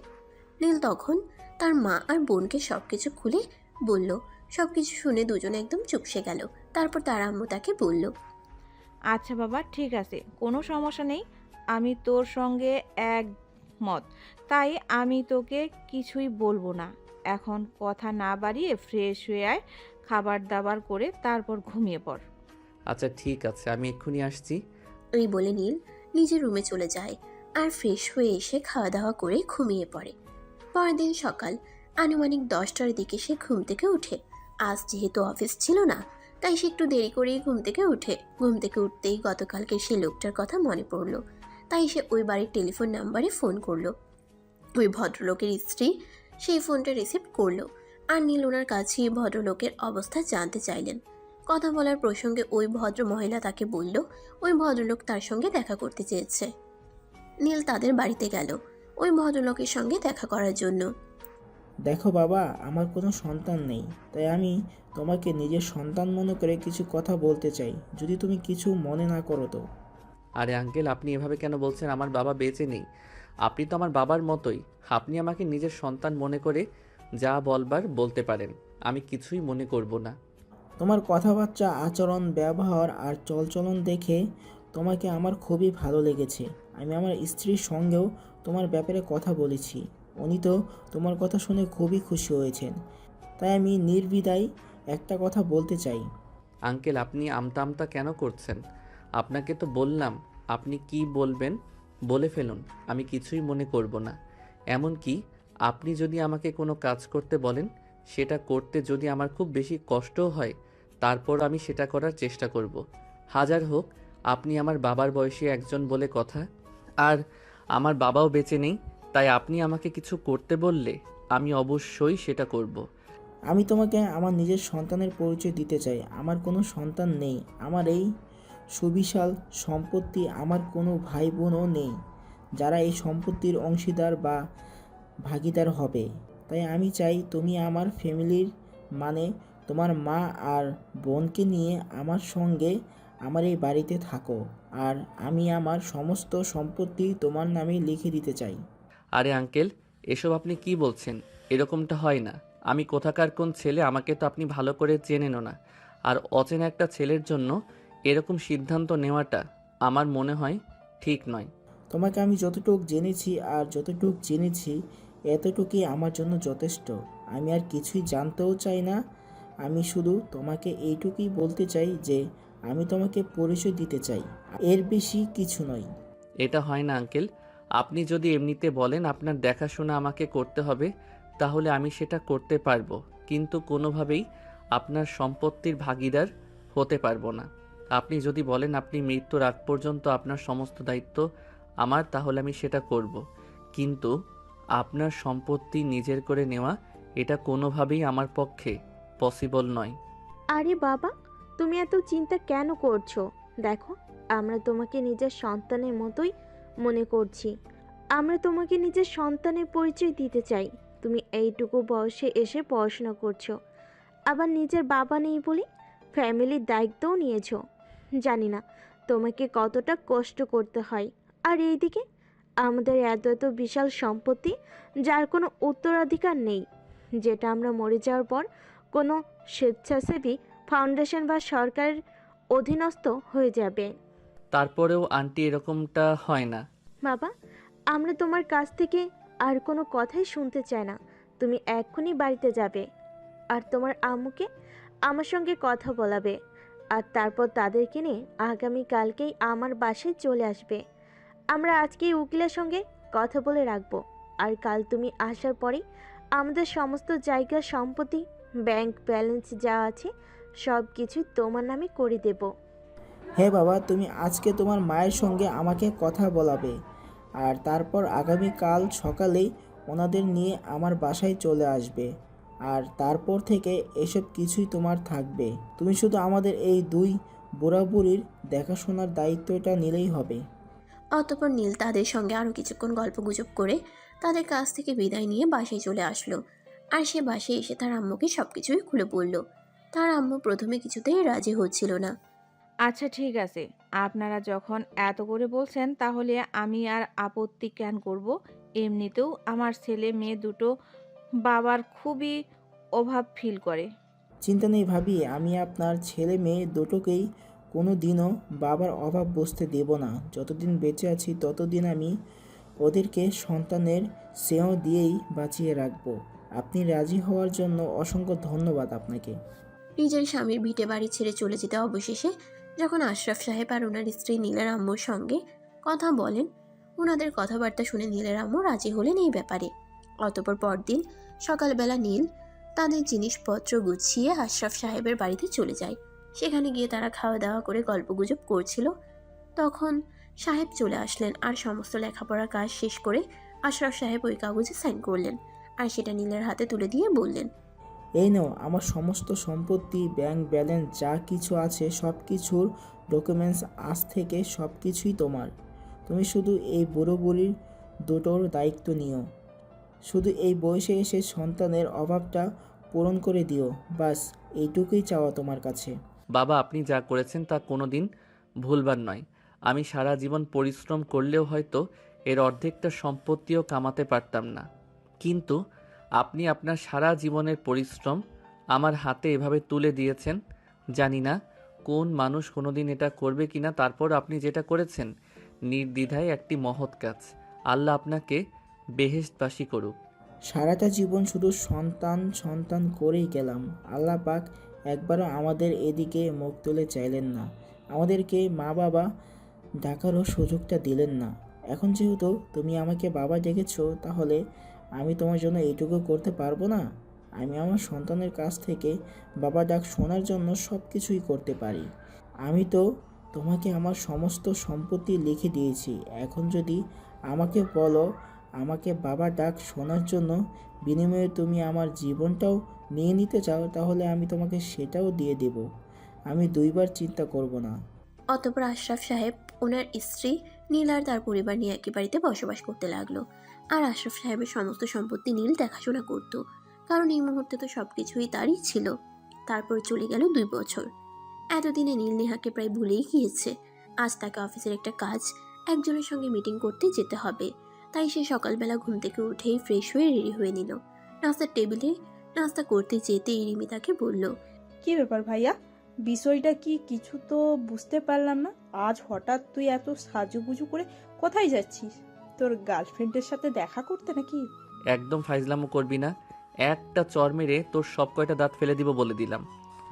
নীল তখন তার মা আর বোনকে সবকিছু খুলে বলল। সবকিছু শুনে দুজনে একদম চুপসে গেল। তারপর তার আম্মু তাকে বলল, আচ্ছা বাবা, ঠিক আছে, কোনো সমস্যা নেই, আমি তোর সঙ্গে একমত, তাই আমি তোকে কিছুই বলবো না। এখন কথা না বাড়িয়ে ফ্রেশ হয়ে আয়, খাবার দাবার করে তারপর ঘুমিয়ে পড়। আচ্ছা ঠিক আছে, আমি এক্ষুনি আসছি। এই বলে নীল নিজের রুমে চলে যায় আর ফ্রেশ হয়ে এসে খাওয়া দাওয়া করে ঘুমিয়ে পড়ে। পরের দিন সকাল আনুমানিক 10টার দিকে সে ঘুম থেকে উঠে। আজ যেহেতু অফিস ছিল না, তাই সে একটু দেরি করেই ঘুম থেকে উঠে। ঘুম থেকে উঠতেই গতকালকে সে লোকটার কথা মনে পড়ল, তাই সে ওই বাড়ির টেলিফোন নাম্বারে ফোন করলো। ওই ভদ্রলোকের স্ত্রী সেই ফোনটা রিসিভ করলো আর নীল ওনার কাছে ভদ্রলোকের অবস্থা জানতে চাইলেন। কথা বলার প্রসঙ্গে ওই ভদ্র মহিলা তাকে বলল ওই ভদ্রলোক তার সঙ্গে দেখা করতে চেয়েছে। নীল তাদের বাড়িতে গেল ওই ভদ্রলোকের সঙ্গে দেখা করার জন্য। দেখো বাবা, আমার কোনো সন্তান নেই, তাই আমি তোমাকে নিজের সন্তান মনে করে কিছু কথা বলতে চাই, যদি তুমি কিছু মনে না করো তো। আরে আঙ্কেল, আপনি এভাবে কেন বলছেন? আমার বাবা বেঁচে নেই। আপনি তো আমার বাবার মতোই। আপনি আমাকে নিজের সন্তান মনে করে যা বলবার বলতে পারেন, আমি কিছুই মনে করব না। তোমার কথাবার্তা, আচরণ, ব্যবহার আর চলচলন দেখে তোমাকে আমার খুবই ভালো লেগেছে। আমি আমার স্ত্রীর সঙ্গেও তোমার ব্যাপারে কথা বলেছি, উনি তো তোমার কথা শুনে খুবই খুশি হয়েছেন। তাই আমি নির্দ্বিধায় একটা কথা বলতে চাই। আঙ্কেল, আপনি আমতা আমতা কেন করছেন? আপনাকে তো বললাম আপনি কি বলবেন বলে ফেলুন, আমি কিছুই মনে করব না। এমনকি আপনি যদি আমাকে কোনো কাজ করতে বলেন, সেটা করতে যদি আমার খুব বেশি কষ্টও হয়, তারপর আমি সেটা করার চেষ্টা করব। হাজার হোক আপনি আমার বাবার বয়সী একজন বলে কথা, আর আমার বাবাও বেঁচে নেই, তাই আপনি আমাকে কিছু করতে বললে আমি অবশ্যই সেটা করব। আমি তোমাকে আমার নিজের সন্তানের পরিচয় দিতে চাই। আমার কোনো সন্তান নেই, আমার এই সুবিশাল সম্পত্তি, আমার কোনো ভাই বোনও নেই যারা এই সম্পত্তির অংশীদার বা ভাগিদার হবে। তাই আমি চাই তুমি আমার ফ্যামিলির, মানে তোমার মা আর বোনকে নিয়ে আমার সঙ্গে আমার এই বাড়িতে থাকো, আর আমি আমার সমস্ত সম্পত্তি তোমার নামে লিখে দিতে চাই। আরে আঙ্কেল, এসব আপনি কি বলছেন? এরকমটা হয় না। আমি কোথাকার কোন ছেলে, আমাকে তো আপনি ভালো করে চেনেনও না। আর অচেনা একটা ছেলের জন্য এরকম সিদ্ধান্ত নেওয়াটা আমার মনে হয় ঠিক নয়। তোমাকে আমি যতটুকু জেনেছি আর যতটুকু জেনেছি এতটুকুই আমার জন্য যথেষ্ট। আমি আর কিছুই জানতেও চাই না। আমি শুধু তোমাকে এইটুকুই বলতে চাই যে আমি তোমাকে পরিচয় দিতে চাই, এর বেশি কিছু নয়। এটা হয় না আঙ্কেল। আপনি যদি এমনিতে বলেন আপনার দেখাশোনা আমাকে করতে হবে, তাহলে আমি সেটা করতে পারবো, কিন্তু কোনোভাবেই আপনার সম্পত্তির ভাগীদার হতে পারবো না। আপনি যদি বলেন আপনি মৃত্যুর আগ পর্যন্ত আপনার সমস্ত দায়িত্ব আমার, তাহলে আমি সেটা করব, কিন্তু আপনার সম্পত্তি নিজের করে নেওয়া এটা কোনোভাবেই আমার পক্ষে পসিবল নয়। আরে বাবা, তুমি এত চিন্তা কেন করছো? দেখো, আমরা তোমাকে নিজের সন্তানের মতোই মনে করছি। আমরা তোমাকে নিজের সন্তানের পরিচয় দিতে চাই। তুমি এইটুকু বয়সে এসে পড়াশোনা করছো, আবার নিজের বাবা নেই বলে ফ্যামিলির দায়িত্বও নিয়েছো। জানি না তোমাকে কতটা কষ্ট করতে হয়। আর এইদিকে আমাদের এত এত বিশাল সম্পত্তি, যার কোনো উত্তরাধিকার নেই, যেটা আমরা মরে যাওয়ার পর কোনো স্বেচ্ছাসেবী ফাউন্ডেশন বা সরকারের অধীনস্থ হয়ে যাবে। তারপরেও আন্টি, এরকমটা হয় না। বাবা, আমরা তোমার কাছ থেকে আর কোনো কথাই শুনতে চাই না। তুমি এক্ষুনি বাড়িতে যাবে আর তোমার আম্মুকে আমার সঙ্গে কথা বলাবে, আর তারপর তাদেরকে নিয়ে আগামীকালকেই আমার বাসায় চলে আসবে। আমরা আজকেই উকিলের সঙ্গে কথা বলে রাখবো, আর কাল তুমি আসার পরেই আমাদের সমস্ত জায়গার সম্পত্তি, ব্যাংক ব্যালেন্স যা আছে সব কিছু তোমার নামে করে দেব। হ্যাঁ বাবা, তুমি আজকে তোমার মায়ের সঙ্গে আমাকে কথা বলাবে, আর তারপর আগামীকাল সকালেই ওনাদের নিয়ে আমার বাসায় চলে আসবে। আর তারপর থেকে এসব কিছুই তোমার থাকবে। তুমি শুধু আমাদের এই দুই বুড়াবুড়ির দেখাশোনার দায়িত্বটা নিলেই হবে। অতঃপর নীল তাদের সঙ্গে আরও কিছুক্ষণ গল্পগুজব করে তাদের কাছ থেকে বিদায় নিয়ে বাসায় চলে আসলো। আর সে বাসায় এসে তার আম্মুকে সব কিছুই খুলে বলল। তার আম্মু প্রথমে কিছুতেই রাজি হচ্ছিল না। আচ্ছা ঠিক আছে, আপনারা যখন এত করে বলছেন তাহলে আমি আর আপত্তি কেন করব। এমনিতেও আমার ছেলে মেয়ে দুটো বাবার খুবই অভাব ফিল করে। চিন্তা নেই ভাবি, আমি আপনার ছেলে মেয়ে দুটোকেই কোনো দিনও বাবার অভাব বুঝতে দেব না। যতদিন বেঁচে আছি ততদিন আমি ওদেরকে সন্তানের স্নেহ দিয়েই বাঁচিয়ে রাখবো। আপনি রাজি হওয়ার জন্য অসংখ্য ধন্যবাদ আপনাকে। নিজের স্বামীর ভিটে বাড়ি ছেড়ে চলে যেতে অবশেষে যখন আশরাফ সাহেব আর ওনার স্ত্রী নীলের আম্মুর সঙ্গে কথা বলেন, ওনাদের কথাবার্তা শুনে নীলের আম্মু রাজি হলেন এই ব্যাপারে। অতঃপর পরদিন সকালবেলা নীল তাদের জিনিসপত্র গুছিয়ে আশরাফ সাহেবের বাড়িতে চলে যায়। সেখানে গিয়ে তারা খাওয়া দাওয়া করে গল্পগুজব করছিল। তখন সাহেব চলে আসলেন আর সমস্ত লেখাপড়ার কাজ শেষ করে আশরাফ সাহেব ওই কাগজে সাইন করলেন আর সেটা নীলের হাতে তুলে দিয়ে বললেন, এই নাও আমার সমস্ত সম্পত্তি, ব্যাংক ব্যালেন্স যা কিছু আছে সব কিছুর ডকুমেন্টস, আজ থেকে সব কিছুই তোমার। তুমি শুধু এই বুড়ো বুড়ির দুটোর দায়িত্ব নিও। শুধু এই বয়সে এসে সন্তানের অভাবটা পূরণ করে দিও, বাস এইটুকুই চাওয়া তোমার কাছে। বাবা, আপনি যা করেছেন তা কোনো দিন ভুলবার নয়। আমি সারা জীবন পরিশ্রম করলেও হয়তো এর অর্ধেকটা সম্পত্তিও কামাতে পারতাম না, কিন্তু আপনি আপনার সারা জীবনের পরিশ্রম আমার হাতে এভাবে তুলে দিয়েছেন। জানি না কোন মানুষ কোনোদিন এটা করবে কিনা, তারপর আপনি যেটা করেছেন নির্দ্বিধায় একটি মহৎ কাজ। আল্লাহ আপনাকে বেহেশতবাসী করুক। সারাটা জীবন শুধু সন্তান সন্তান করেই গেলাম। আল্লাহ পাক একবারও আমাদের এদিকে মুখ তুলে চাইলেন না, আমাদেরকে মা বাবা ডাকারও সুযোগটা দিলেন না। এখন যেহেতু তুমি আমাকে বাবা ডেকেছো, তাহলে আমি তোমার জন্য এইটুকু করতে পারবো না? আমি আমার সন্তানের কাছ থেকে বাবা ডাক শোনার জন্য সব কিছুই করতে পারি। আমি তো তোমাকে আমার সমস্ত সম্পত্তি লিখে দিয়েছি। এখন যদি আমাকে বলো আমাকে বাবা ডাক শোনার জন্য বিনিময়ে তুমি আমার জীবনটাও নিয়ে নিতে চাও, তাহলে আমি তোমাকে সেটাও দিয়ে দেব। আমি দুইবার চিন্তা করব না। অতঃপর আশরাফ সাহেব ওনার স্ত্রী নীল আর তার পরিবার নিয়ে একই বাড়িতে বসবাস করতে লাগলো। আর আশরাফ সাহেবের সমস্ত সম্পত্তি নীল দেখাশোনা করত, কারণ এই মুহূর্তে তো সবকিছুই তারই ছিল। তারপর চলে গেল 2 বছর। এতদিনে নীল নেহাকে প্রায় ভুলেই গিয়েছে। আজ তাকে অফিসের একটা কাজ একজনের সঙ্গে মিটিং করতে যেতে হবে, তাই সে সকালবেলা ঘুম থেকে উঠেই ফ্রেশ হয়ে রেডি হয়ে নিল। নাস্তার টেবিলে নাস্তা করতে যেতেই রিমি তাকে বলল, কি ব্যাপার ভাইয়া, বিষয়টা কি? কিছু তো বুঝতে পারলাম না। আজ হঠাৎ তুই এত সাজুগুজু করে কোথায় যাচ্ছিস? তোর গার্লফ্রেন্ডের সাথে দেখা করতে নাকি? একদম ফাইজলামো করবি না, একটা চর মেরে তোর সব কয়টা দাঁত ফেলে দিব বলে দিলাম।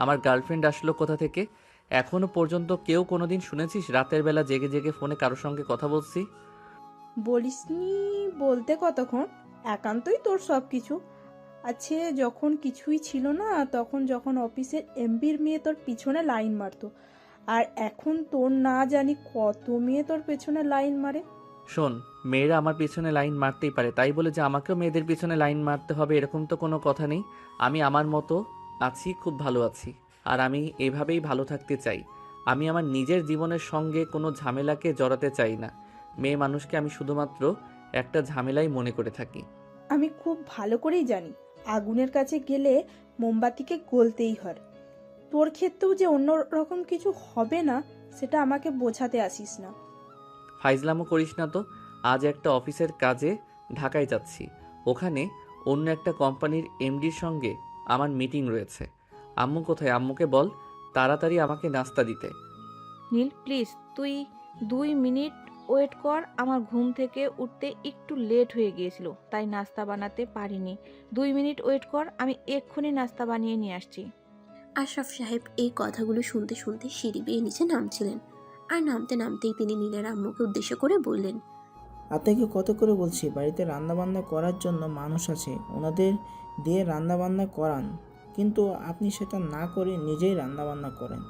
আমার গার্লফ্রেন্ড আসলো কোথা থেকে? এখনো পর্যন্ত কেউ কোনোদিন শুনেছিস রাতের বেলা জেগে জেগে ফোনে কারোর সঙ্গে কথা বলছি? বলিসনি বলতে কতক্ষণ? একান্তই তোর সব কিছু আছে। যখন কিছুই ছিল না, তখন যখন অফিসের এমবির মেয়ে তোর পিছনে লাইন মারতো, আর এখন তোর না জানি কত মেয়ে তোর পেছনে লাইন মারে। শোন, মেয়েরা আমার পিছনে লাইন মারতেই পারে, তাই বলে যে আমাকেও মেয়েদের পিছনে লাইন মারতে হবে এরকম তো কোনো কথা নেই। আমি আমার মতো আছি, খুব ভালো আছি, আর আমি এভাবেই ভালো থাকতে চাই। আমি আমার নিজের জীবনের সঙ্গে কোনো ঝামেলাকে জড়াতে চাই না। মেয়ে মানুষকে আমি শুধুমাত্র একটা ঝামেলাই মনে করে থাকি। আমি খুব ভালো করেই জানি আগুনের কাছে গেলে মোমবাতিকে গলতেই হয়। তোর ক্ষেত্রেও যে অন্য রকম কিছু হবে না, সেটা আমাকে বোঝাতে আসিস না। ফাইজলামো করিস না তো। আজ একটা অফিসের কাজে ঢাকায় যাচ্ছি, ওখানে অন্য একটা কোম্পানির এমডির সঙ্গে আমার মিটিং রয়েছে। আম্মু কোথায়? আম্মুকে বল তাড়াতাড়ি আমাকে নাস্তা দিতে। নীল প্লিজ তুই 2 মিনিট ওয়েট কর। আমার ঘুম থেকে উঠতে একটু লেট হয়ে গিয়েছিল, তাই নাস্তা বানাতে পারিনি। 2 মিনিট ওয়েট কর, আমি এক্ষুনি নাস্তা বানিয়ে নিয়ে আসছি। আশরাফ সাহেব এই কথাগুলো শুনতে শুনতে সিঁড়ি বেয়ে নিচে নামছিলেন। আর নামতে নামতেই তিনি নীলের আম্মুকে উদ্দেশ্য করে বললেন, আপনাকে কত করে বলছি বাড়িতে রান্নাবান্না করার জন্য মানুষ আছে, ওনাদের দিয়ে রান্নাবান্না করান, কিন্তু আপনি সেটা না করে নিজেই রান্নাবান্না করেন।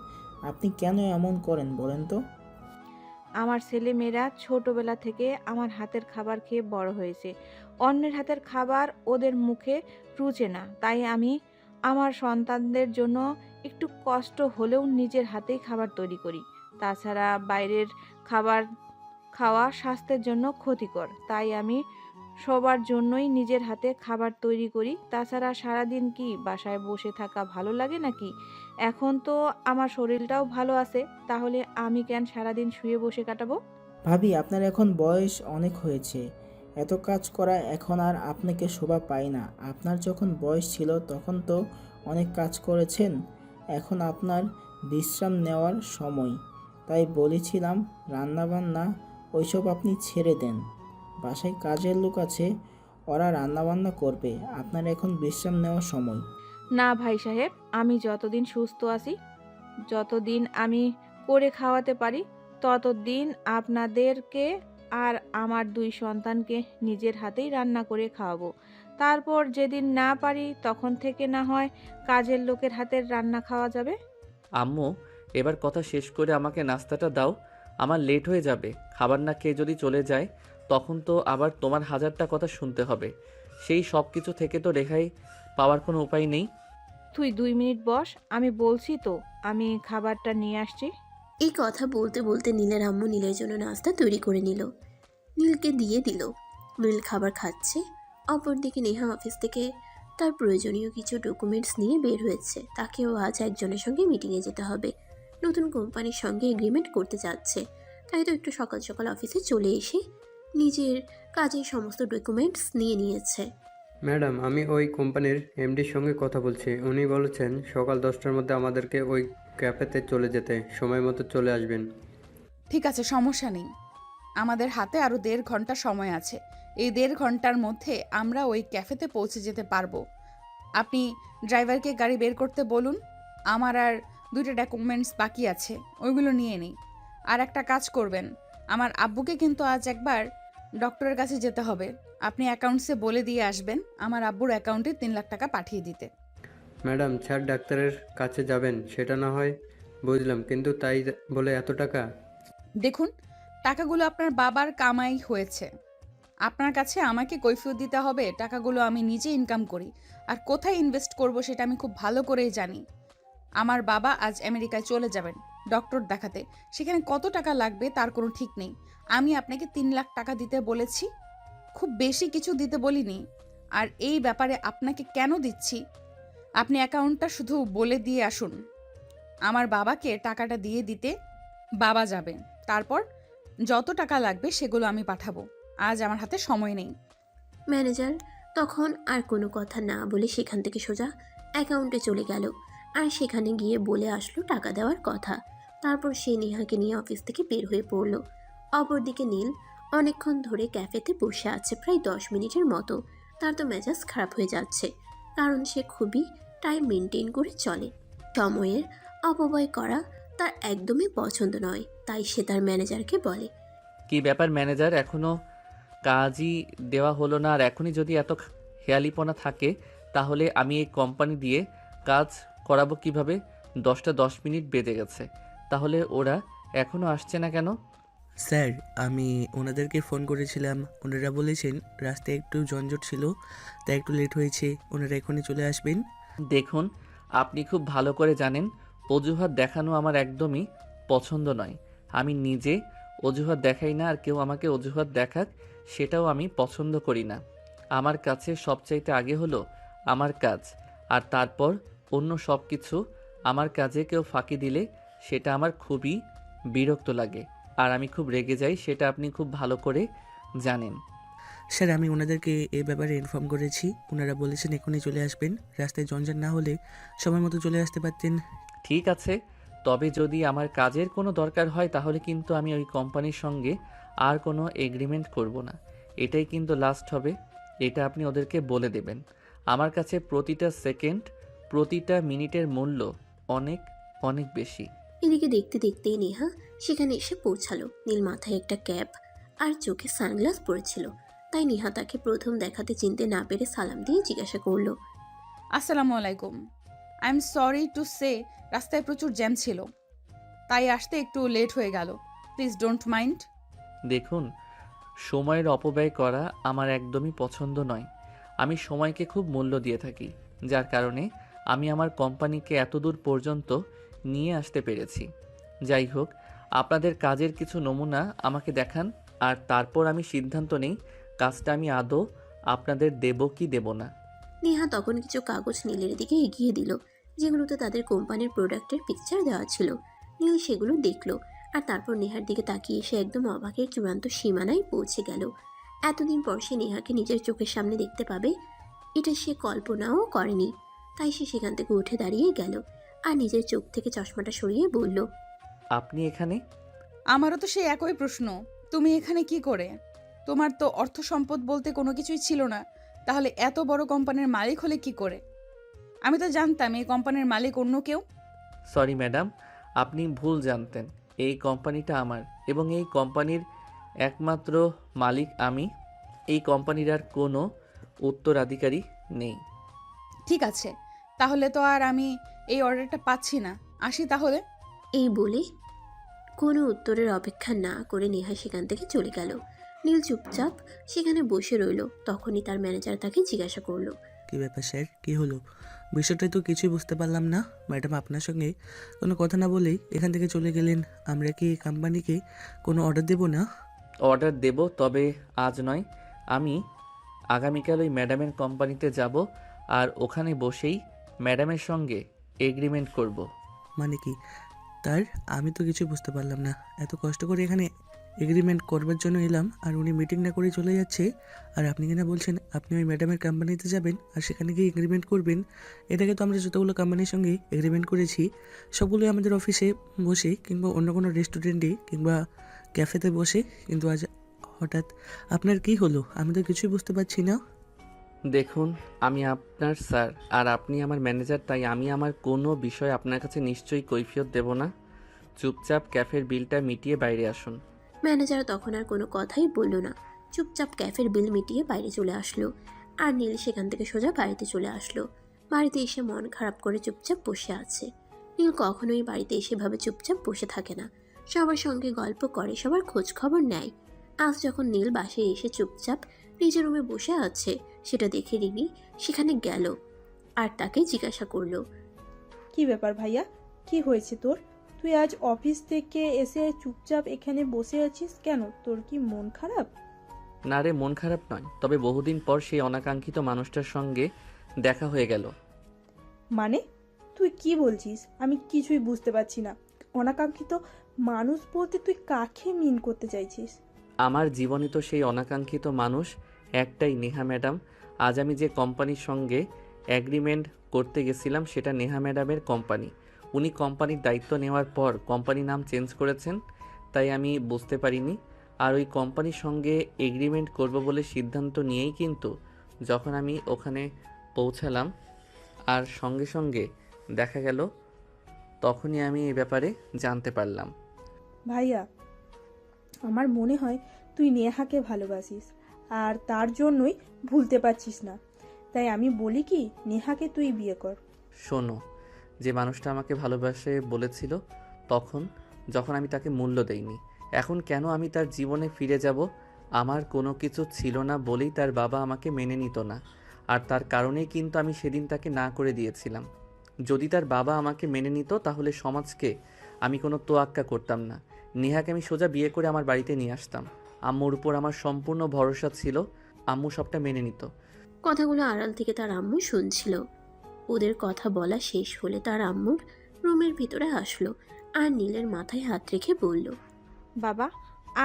আপনি কেন এমন করেন বলেন তো? আমার ছেলে মেয়েরা ছোটবেলা থেকে আমার হাতের খাবার খেয়ে বড় হয়েছে। অন্যের হাতের খাবার ওদের মুখে রুচে না, তাই আমি আমার সন্তানদের জন্য একটু কষ্ট হলেও নিজের হাতেই খাবার তৈরি করি। তাছাড়া বাইরের খাবার খাওয়া স্বাস্থ্যের জন্য ক্ষতিকর, তাই আমি সবার জন্যই নিজের হাতে খাবার তৈরি করি। তাছাড়া সারাদিন কি বাসায় বসে থাকা ভালো লাগে নাকি? এখন তো আমার শরীরটাও ভালো আছে, তাহলে আমি কেন সারাদিন শুয়ে বসে কাটাবো? ভাবি, আপনার এখন বয়স অনেক হয়েছে। এত কাজ করা এখন আর আপনাকে শোভা পায় না। আপনার যখন বয়স ছিল তখন তো অনেক কাজ করেছেন। এখন আপনার বিশ্রাম নেওয়ার সময়। তাই বলেছিলাম রান্নাবান্না ওইসব আপনি ছেড়ে দেন। বাসায় কাজের লোক আছে, ওরা রান্নাবান্না করবে। আপনার এখন বিশ্রাম নেওয়ার সময়। না ভাই সাহেব, আমি যতদিন সুস্থ আছি, যতদিন আমি করে খাওয়াতে পারি, ততদিন আপনাদেরকে আর আমার 2 সন্তানকে নিজের হাতেই রান্না করে খাওয়াবো। তারপর যেদিন না পারি তখন থেকে না হয় কাজের লোকের হাতের রান্না খাওয়া যাবে। আম্মু, এবার কথা শেষ করে আমাকে নাস্তাটা দাও। আমার লেট হয়ে যাবে। খাবার না খেয়ে যদি চলে যায় তখন তো আবার তোমার হাজারটা কথা শুনতে হবে। সেই সব কিছু থেকে তো রেহাই পাওয়ার কোনো উপায় নেই। তুই 2 মিনিট বস, আমি বলছি তো, আমি খাবারটা নিয়ে আসছি। এই কথা বলতে বলতে নীলের আম্মু নীলের জন্য নাস্তা তৈরি করে নিল, নীলকে দিয়ে দিল। নীল খাবার খাচ্ছে। অপরদিকে নেহা অফিস থেকে তার প্রয়োজনীয় কিছু ডকুমেন্টস নিয়ে বের হয়েছে। তাকেও আজ একজনের সঙ্গে মিটিংয়ে যেতে হবে। নতুন কোম্পানির সঙ্গে এগ্রিমেন্ট করতে যাচ্ছে, তাই তো একটু সকাল সকাল অফিসে চলে এসে নিজের কাজের সমস্ত ডকুমেন্টস নিয়ে নিয়েছে। ম্যাডাম, আমি ওই কোম্পানির এমডির সঙ্গে কথা বলছি। উনি বলেছেন সকাল 10টার মধ্যে আমাদেরকে ওই ক্যাফেতে চলে যেতে, সময় মতো চলে আসবেন। ঠিক আছে, সমস্যা নেই। আমাদের হাতে আরও 1.5 ঘন্টা সময় আছে। এই 1.5 ঘন্টার মধ্যে আমরা ওই ক্যাফেতে পৌঁছে যেতে পারবো। আপনি ড্রাইভারকে গাড়ি বের করতে বলুন। আমার আর 2টা ডকুমেন্টস বাকি আছে, ওইগুলো নিয়ে নিই। আর একটা কাজ করবেন, আমার আব্বুকে কিন্তু আজ একবার ডক্টরের কাছে যেতে হবে। আপনি অ্যাকাউন্টসে বলে দিয়ে আসবেন আমার আব্বুর অ্যাকাউন্টে 3 লাখ টাকা পাঠিয়ে দিতে। ম্যাডাম, স্যার ডাক্তারের কাছে যাবেন সেটা না হয় বুঝলাম, কিন্তু তাই বলে এত টাকা? দেখুন, টাকাগুলো আপনার বাবার কামাই হয়েছে। আপনার কাছে আমাকে কৈফিয়ত দিতে হবে? টাকাগুলো আমি নিজে ইনকাম করি, আর কোথায় ইনভেস্ট করব সেটা আমি খুব ভালো করেই জানি। আমার বাবা আজ আমেরিকায় চলে যাবেন ডক্টর দেখাতে। সেখানে কত টাকা লাগবে তার কোনো ঠিক নেই। আমি আপনাকে 3 লাখ টাকা দিতে বলেছি, খুব বেশি কিছু দিতে বলিনি। আর এই ব্যাপারে আপনাকে কেন দিচ্ছি, আপনি অ্যাকাউন্টটা শুধু বলে দিয়ে আসুন। আমার বাবাকে টাকাটা দিয়ে দিতে বাবা যাবে, তারপর যত টাকা লাগবে সেগুলো আমি পাঠাবো। আজ আমার হাতে সময় নেই। ম্যানেজার তখন আর কোনো কথা না বলে সেখান থেকে সোজা অ্যাকাউন্টে চলে গেল, আর সেখানে গিয়ে বলে আসলো টাকা দেওয়ার কথা। তারপর সে নেহাকে নিয়ে অফিস থেকে বের হয়ে পড়ল। অপরদিকে নীল অনেকক্ষণ ধরে ক্যাফেতে বসে আছে, প্রায় 10 মিনিটের মতো। তার তো মেজাজ খারাপ হয়ে যাচ্ছে, কারণ সে খুবই টাইম মেনটেন করে চলে। সময়ের অপব্যয় করা তার একদমই পছন্দ নয়, তাই সে তার ম্যানেজারকে বলে, কি ব্যাপার ম্যানেজার, এখনও কাজই দেওয়া হলো না? আর এখনই যদি এত হেয়ালিপনা থাকে তাহলে আমি এই কোম্পানি দিয়ে কাজ করাবো কিভাবে? 10টা 10 মিনিট বেজে গেছে, তাহলে ওরা এখনও আসছে না কেন? স্যার, আমি ওনাদেরকে ফোন করেছিলাম। ওনারা বলেছেন রাস্তায় একটু যানজট ছিল, তাই একটু লেট হয়েছে। ওনারা এখনই চলে আসবেন। দেখুন, আপনি খুব ভালো করে জানেন অজুহাত দেখানো আমার একদমই পছন্দ নয়। আমি নিজে অজুহাত দেখাই না, আর কেউ আমাকে অজুহাত দেখাক সেটাও আমি পছন্দ করি না। আমার কাছে সবচাইতে আগে হলো আমার কাজ, আর তারপর অন্য সব কিছু। আমার কাজে কেউ ফাঁকি দিলে সেটা আমার খুবই বিরক্ত লাগে, আর আমি খুব রেগে যাই, সেটা আপনি খুব ভালো করে জানেন। স্যার, আমি ওনাদেরকে এই ব্যাপারে ইনফর্ম করেছি। ওনারা বলেছেন এখনই চলে আসবেন। রাস্তায় যানজট না হলে সময় মতো চলে আসতে পারতেন। ঠিক আছে, তবে যদি আমার কাজের কোনো দরকার হয় তাহলে কিন্তু আমি ওই কোম্পানির সঙ্গে আর কোনো এগ্রিমেন্ট করব না। এটাই কিন্তু লাস্ট হবে, এটা আপনি ওদেরকে বলে দেবেন। আমার কাছে প্রতিটা সেকেন্ড, প্রতিটা মিনিটের মূল্য অনেক অনেক বেশি। এদিকে দেখতে দেখতেই নেহা সেখানে এসে পৌঁছালো। নীল মাথায় একটা ক্যাপ আর চোখে সানগ্লাস পরেছিল, তাই নেহা তাকে প্রথম দেখাতে চিনতে না পেরে সালাম দিয়ে জিজ্ঞাসা করলো, আসসালামু আলাইকুম। I am sorry to say, রাস্তায় প্রচুর জ্যাম ছিল, তাই আসতে একটু লেট হয়ে গেল। Please don't mind. দেখুন, সময়ের অপব্যয় করা আমার একদমই পছন্দ নয়। আমি সময়কে খুব মূল্য দিয়ে থাকি, যার কারণে আমি আমার কোম্পানিকে এতদূর পর্যন্ত নিয়ে আসতে পেরেছি। যাই হোক, আপনাদের কাজের কিছু নমুনা আমাকে দেখান, আর তারপর আমি সিদ্ধান্ত নেই কাজটা আমি আদৌ আপনাদের দেব কি দেব না। নেহা তখন কিছু কাগজ নীলের দিকে এগিয়ে দিল, যেগুলোতে তাদের কোম্পানির প্রোডাক্টের পিকচার দেওয়া ছিল। নীল সেগুলো দেখলো, আর তারপর নেহার দিকে তাকিয়ে সে একদম অবাকের চূড়ান্ত সীমানায় পৌঁছে গেল। এতদিন পর সে নেহাকে নিজের চোখের সামনে দেখতে পাবে, এটা সে কল্পনাও করেনি। তাই সে সেখান থেকে উঠে দাঁড়িয়ে গেল, আর নিজের চোখ থেকে চশমাটা সরিয়ে বলল, আপনি এখানে? আমারও তো সেই একই প্রশ্ন, তুমি এখানে কি করে? তোমার তো অর্থ সম্পদ বলতে কোনো কিছুই ছিল না, তাহলে এত বড় কোম্পানির মালিক হলে কি করে? আমি তো জানতাম এই কোম্পানির মালিক অন্য কেউ। সরি ম্যাডাম, আপনি ভুল জানতেন। এই কোম্পানিটা আমার, এবং এই কোম্পানির একমাত্র মালিক আমি। এই কোম্পানির আর কোনো উত্তরাধিকারী নেই। ঠিক আছে, তাহলে তো আর আমি এই অর্ডারটা পাচ্ছি না, আসি তাহলে। এই বলে কোনো উত্তরের অপেক্ষা না করে নেহা সেখান থেকে চলে গেল। নীল চুপচাপ সেখানে বসে রইল। তখনই তার ম্যানেজার তাকে জিজ্ঞাসা করলো, কী ব্যাপার স্যার, কী হলো? বিষয়টাই তো কিছুই বুঝতে পারলাম না। ম্যাডাম আপনার সঙ্গে কোনো কথা না বলেই এখান থেকে চলে গেলেন। আমরা কি এই কোম্পানিকে কোনো অর্ডার দেব না? অর্ডার দেব, তবে আজ নয়। আমি আগামীকাল ওই ম্যাডামের কোম্পানিতে যাব, আর ওখানে বসেই ম্যাডামের সঙ্গে এগ্রিমেন্ট করব। মানে কি তার? আমি তো কিছুই বুঝতে পারলাম না। এত কষ্ট করে এখানে এগ্রিমেন্ট করবার জন্য এলাম, আর উনি মিটিং না করে চলে যাচ্ছে, আর আপনি কিনা বলছেন আপনি ওই ম্যাডামের কোম্পানিতে যাবেন আর সেখানে গিয়ে এগ্রিমেন্ট করবেন। এটাকে তো আমরা যতগুলো কোম্পানির সঙ্গে এগ্রিমেন্ট করেছি সবগুলোই আমাদের অফিসে বসে কিংবা অন্য কোনো রেস্টুরেন্টে কিংবা ক্যাফেতে বসে, কিন্তু আজ হঠাৎ আপনার কি হলো? আমি তো কিছুই বুঝতে পারছি না। দেখুন, আমি আপনার স্যার আর আপনি আমার ম্যানেজার, তাই আমি আমার কোনো বিষয় আপনার কাছে নিশ্চয়ই কৈফিয়ত দেব না। চুপচাপ ক্যাফের বিলটা মিটিয়ে বাইরে আসুন। ম্যানেজার তখন আর কোনো কথাই বলল না, চুপচাপ ক্যাফের বিল মিটিয়ে বাইরে চলে আসলো। আর নীল সেখান থেকে সোজা বাড়িতে চলে আসলো। বাড়িতে এসে মন খারাপ করে চুপচাপ বসে আছে। নীল কখনোই বাড়িতে এসে ভাবে চুপচাপ বসে থাকে না, সবার সঙ্গে গল্প করে, সবার খোঁজ খবর নেয়। আজ যখন নীল বাসায় এসে চুপচাপ নিজের রুমে বসে আছে, সেটা দেখে রিনি সেখানে গেল আর তাকে জিজ্ঞাসা করলো, কি ব্যাপার ভাইয়া, কি হয়েছে তোর? তুই আজ অফিস থেকে এসে চুপচাপ এখানে বসে আছিস কেন? তোর কি মন খারাপ? না রে, মন খারাপ নয়, তবে বহুদিন পর সেই অনাকাঙ্ক্ষিত মানুষটার সঙ্গে দেখা হয়ে গেল। মানে তুই কি বলছিস? আমি কিছুই বুঝতে পারছি না। অনাকাঙ্ক্ষিত মানুষ বলতে তুই কাকে মিন করতে চাইছিস? আমার জীবনে তো সেই অনাকাঙ্ক্ষিত মানুষ একটাই, নেহা ম্যাডাম। আজ আমি যে কোম্পানির সঙ্গে অ্যাগ্রিমেন্ট করতে গেছিলাম সেটা নেহা ম্যাডামের কোম্পানি। উনি কোম্পানির দায়িত্ব নেওয়ার পর কোম্পানির নাম চেঞ্জ করেছেন, তাই আমি বুঝতে পারিনি। আর ওই কোম্পানির সঙ্গে এগ্রিমেন্ট করব বলে সিদ্ধান্ত নিয়েই কিন্তু যখন আমি ওখানে পৌঁছালাম আর সঙ্গে সঙ্গে দেখা গেল, তখনই আমি এই ব্যাপারে জানতে পারলাম। ভাইয়া, আমার মনে হয় তুই নেহাকে ভালোবাসিস আর তার জন্যই ভুলতে পারছিস না। তাই আমি বলি কি, নেহাকে তুই বিয়ে কর। শোনো, যে মানুষটা আমাকে ভালোবাসে বলেছিল তখন, যখন আমি তাকে মূল্য দেইনি, এখন কেন আমি তার জীবনে ফিরে যাব? আমার কোনো কিছু ছিল না বলেই তার বাবা আমাকে মেনে নিত না, আর তার কারণেই কিন্তু আমি সেদিন তাকে না করে দিয়েছিলাম। যদি তার বাবা আমাকে মেনে নিত তাহলে সমাজকে আমি কোনো তোয়াক্কা করতাম না। নেহাকে আমি সোজা বিয়ে করে আমার বাড়িতে নিয়ে আসতাম। আম্মুর উপর আমার সম্পূর্ণ ভরসা ছিল, আম্মু সবটা মেনে নিত। কথাগুলো আড়াল থেকে তার আম্মু শুনছিল। ওদের কথা বলা শেষ হলে তার আম্মুর রুমের ভিতরে আসলো আর নীলের মাথায় হাত রেখে বলল, বাবা,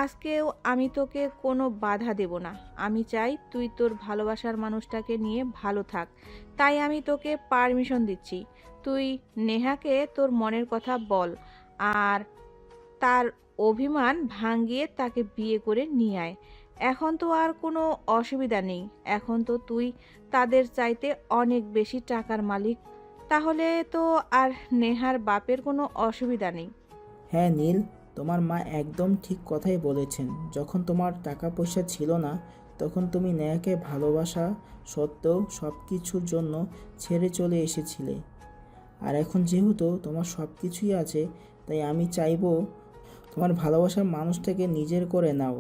আজকেও আমি তোকে কোনো বাধা দেব না। আমি চাই তুই তোর ভালোবাসার মানুষটাকে নিয়ে ভালো থাক, তাই আমি তোকে পারমিশন দিচ্ছি। তুই নেহাকে তোর মনের কথা বল, আর তার অভিমান ভাঙিয়ে তাকে বিয়ে করে নিয়ে আয়। এখন তো আর কোনো অসুবিধা নেই, এখন তো তুই তাদের চাইতে অনেক বেশি টাকার মালিক, তাহলে তো আর নেহার বাপের কোনো অসুবিধা নেই। হ্যাঁ নীল, তোমার মা একদম ঠিক কথাই বলেছেন। যখন তোমার টাকা পয়সা ছিল না তখন তুমি নেহাকে ভালোবাসা সত্ত্বেও সব কিছুর জন্য ছেড়ে চলে এসেছিলে। আর এখন যেহেতু তোমার সব কিছুই আছে, তাই আমি চাইবো তোমার ভালোবাসার মানুষটাকে নিজের করে নাও।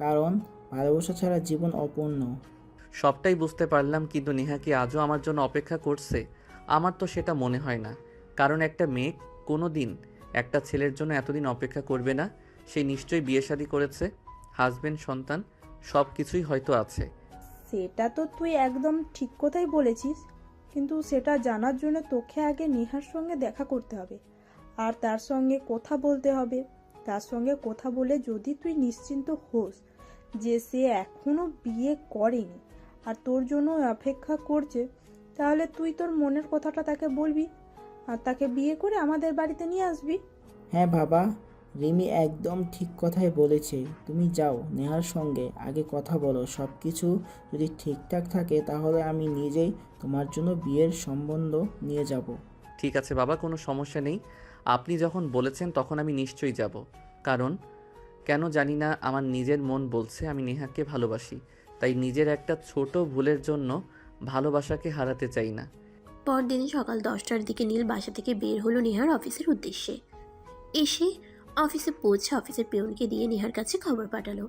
কারণ ভালোবাসা ছাড়া জীবন অপূর্ণ। সবটাই বুঝতে পারলাম, কিন্তু নেহা কি আজও আমার জন্য অপেক্ষা করছে? আমার তো সেটা মনে হয় না। কারণ একটা মেয়ে কোনো দিন একটা ছেলের জন্য এতদিন অপেক্ষা করবে না। সে নিশ্চয়ই বিয়ে শাদী করেছে, হাজবেন্ড, সন্তান সব কিছুই হয়তো আছে। সেটা তো তুই একদম ঠিক কথাই বলেছিস, কিন্তু সেটা জানার জন্য তোকে আগে নেহার সঙ্গে দেখা করতে হবে, আর তার সঙ্গে কথা বলতে হবে। তার সঙ্গে কথা বলে যদি তুই নিশ্চিন্ত হোস যে সে এখনো বিয়ে করেনি আর তোর জন্য অপেক্ষা করছে, তাহলে তুই তোর মনের কথাটা তাকে বলবি আর তাকে বিয়ে করে আমাদের বাড়িতে নিয়ে আসবি। হ্যাঁ বাবা, রিমি একদম ঠিক কথাই বলেছে। তুমি যাও, নেহার সঙ্গে আগে কথা বলো। সব কিছু যদি ঠিকঠাক থাকে তাহলে আমি নিজেই তোমার জন্য বিয়ের সম্বন্ধ নিয়ে যাব। ঠিক আছে বাবা, কোনো সমস্যা নেই। আপনি যখন বলেছেন তখন আমি নিশ্চয়ই যাব। কারণ কেন জানি না, আমার নিজের মন বলছে আমি নেহাকে ভালোবাসি। তাই নিজের একটা ছোট ভুলের জন্য ভালোবাসাকে হারাতে চাই না। পরদিন সকাল 10টার দিকে নীল বাসা থেকে বের হলো নেহার অফিসের উদ্দেশ্যে। এসে অফিসে পৌঁছে অফিসের পিয়নকে দিয়ে নেহার কাছে খবর পাঠালো।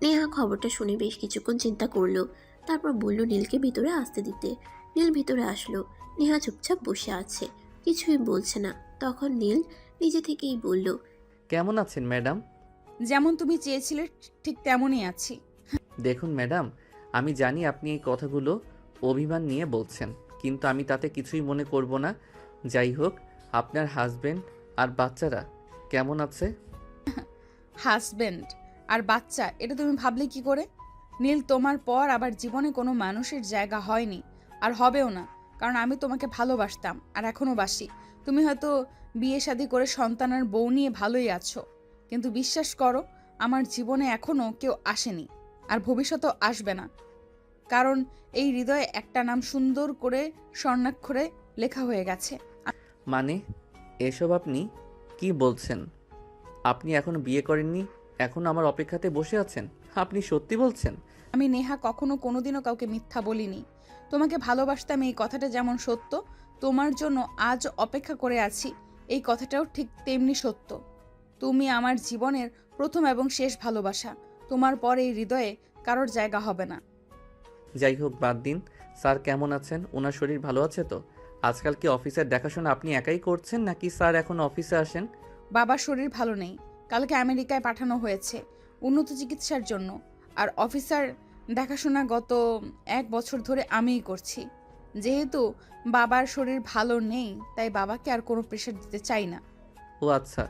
নেহা খবরটা শুনে বেশ কিছুক্ষণ চিন্তা করলো, তারপর বলল নীলকে ভিতরে আসতে দিতে। নীল ভিতরে আসলো। নেহা চুপচাপ বসে আছে, কিছুই বলছে না। তখন নীল নিজে থেকেই বলল, কেমন আছেন ম্যাডাম? যেমন তুমি চেয়েছিলে ঠিক তেমনই আছি। দেখুন ম্যাডাম, আমি জানি আপনি এই কথাগুলো অভিমান নিয়ে বলছেন, কিন্তু আমি তাতে কিছুই মনে করব না। যাই হোক, আপনার হাজবেন্ড আর বাচ্চারা কেমন আছে? হাজবেন্ড আর বাচ্চা, এটা তুমি ভাবলে কি করে? নীল, তোমার পর আবার জীবনে কোনো মানুষের জায়গা হয়নি আর হবেও না, কারণ আমি তোমাকে ভালোবাসতাম আর এখনও বাসি। তুমি হয়তো বিয়ে শাদী করে সন্তান আর বউ নিয়ে ভালোই আছো, কিন্তু বিশ্বাস করো, আমার জীবনে এখনও কেউ আসেনি আর ভবিষ্যতেও আসবে না। কারণ এই হৃদয়ে একটা নাম সুন্দর করে স্বর্ণাক্ষরে লেখা হয়ে গেছে। মানে এসব আপনি কি বলছেন? আপনি এখনো বিয়ে করেননি, এখন আমার অপেক্ষাতে বসে আছেন? আপনি সত্যি বলছেন? আমি নেহা কখনো কোনোদিনও কাউকে মিথ্যা বলিনি। তোমাকে ভালোবাসতাম এই কথাটা যেমন সত্য, তোমার জন্য আজ অপেক্ষা করে আছি এই কথাটাও ঠিক তেমনি সত্য। তুমি আমার জীবনের প্রথম এবং শেষ ভালোবাসা। তোমার পর এই হৃদয়ে কারোর জায়গা হবে না। যাই হোক, বাদ দিন। স্যার কেমন আছেন? ওনার শরীর ভালো আছে তো? আজকাল কি অফিসের দেখাশোনা আপনি একাই করছেন, নাকি স্যার এখন অফিসে আসেন? বাবার শরীর ভালো নেই, কালকে আমেরিকায় পাঠানো হয়েছে উন্নত চিকিৎসার জন্য, আর অফিসার দেখাশোনা গত 1 বছর ধরে আমিই করছি। যেহেতু বাবার শরীর ভালো নেই, তাই বাবাকে আর কোনো প্রেশার দিতে চাই না। ও আচ্ছা,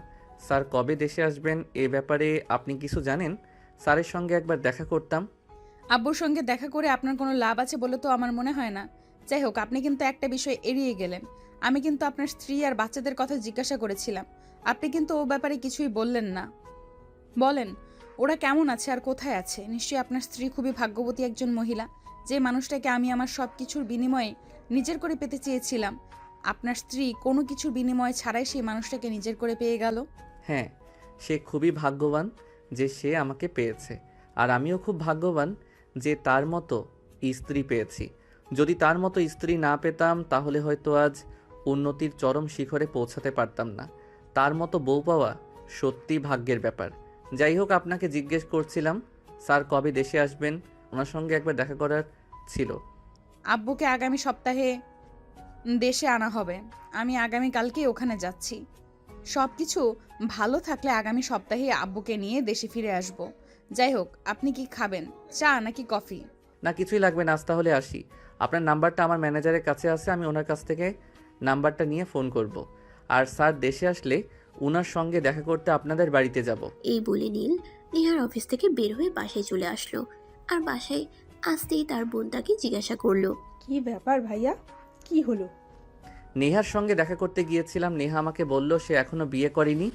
স্যার কবে দেশে আসবেন এ ব্যাপারে আপনি কিছু জানেন? স্যারের সঙ্গে একবার দেখা করতাম। আব্বুর সঙ্গে দেখা করে আপনার কোনো লাভ আছে বলে তো আমার মনে হয় না। যাই হোক, আপনি কিন্তু একটা বিষয় এড়িয়ে গেলেন। আমি কিন্তু আপনার স্ত্রী আর বাচ্চাদের কথা জিজ্ঞাসা করেছিলাম, আপনি কিন্তু ও ব্যাপারে কিছুই বললেন না। বলেন, ওরা কেমন আছে আর কোথায় আছে? নিশ্চয়ই আপনার স্ত্রী খুবই ভাগ্যবতী একজন মহিলা, যে মানুষটাকে আমি আমার সব কিছুর বিনিময়ে নিজের করে পেতে চেয়েছিলাম। আপনার স্ত্রী কোনো কিছুর বিনিময়ে ছাড়াই সেই মানুষটাকে নিজের করে পেয়ে গেল। হ্যাঁ, সে খুবই ভাগ্যবান যে সে আমাকে পেয়েছে, আর আমিও খুব ভাগ্যবান যে তার মতো স্ত্রী পেয়েছি। যদি তার মতো স্ত্রী না পেতাম তাহলে হয়তো আজ উন্নতির চরম শিখরে পৌঁছাতে পারতাম না। তার মতো বউ পাওয়া সত্যি ভাগ্যের ব্যাপার। যাই হোক, আপনাকে জিজ্ঞেস করছিলাম স্যার কবে দেশে আসবেন, ওনার সঙ্গে একবার দেখা করার ছিল। আব্বুকে আগামী সপ্তাহে দেশে আনা হবে। আমি আগামীকালকেই ওখানে যাচ্ছি। সব কিছু ভালো থাকলে আগামী সপ্তাহে আব্বুকে নিয়ে দেশে ফিরে আসব। যাই হোক, আপনি কি খাবেন, চা নাকি কফি? না, কিছুই লাগবে না, আজ তাহলে আসি। আপনার নাম্বারটা আমার ম্যানেজারের কাছে আছে, আমি ওনার কাছ থেকে নাম্বারটা নিয়ে ফোন করব। আর স্যার দেশে আসলে ওনার সঙ্গে দেখা করতে আপনাদের বাড়িতে যাব। এই বলে নীল নেহার অফিস থেকে বের হয়ে বাসায় চলে আসলো। আর বাসায় আসতেই তার বোন তাকে জিজ্ঞাসা করলো, কি ব্যাপার ভাইয়া, কি হলো? নেহার সঙ্গে দেখা করতে গিয়েছিলাম। নেহা আমাকে বলল সে এখনও বিয়ে করেনি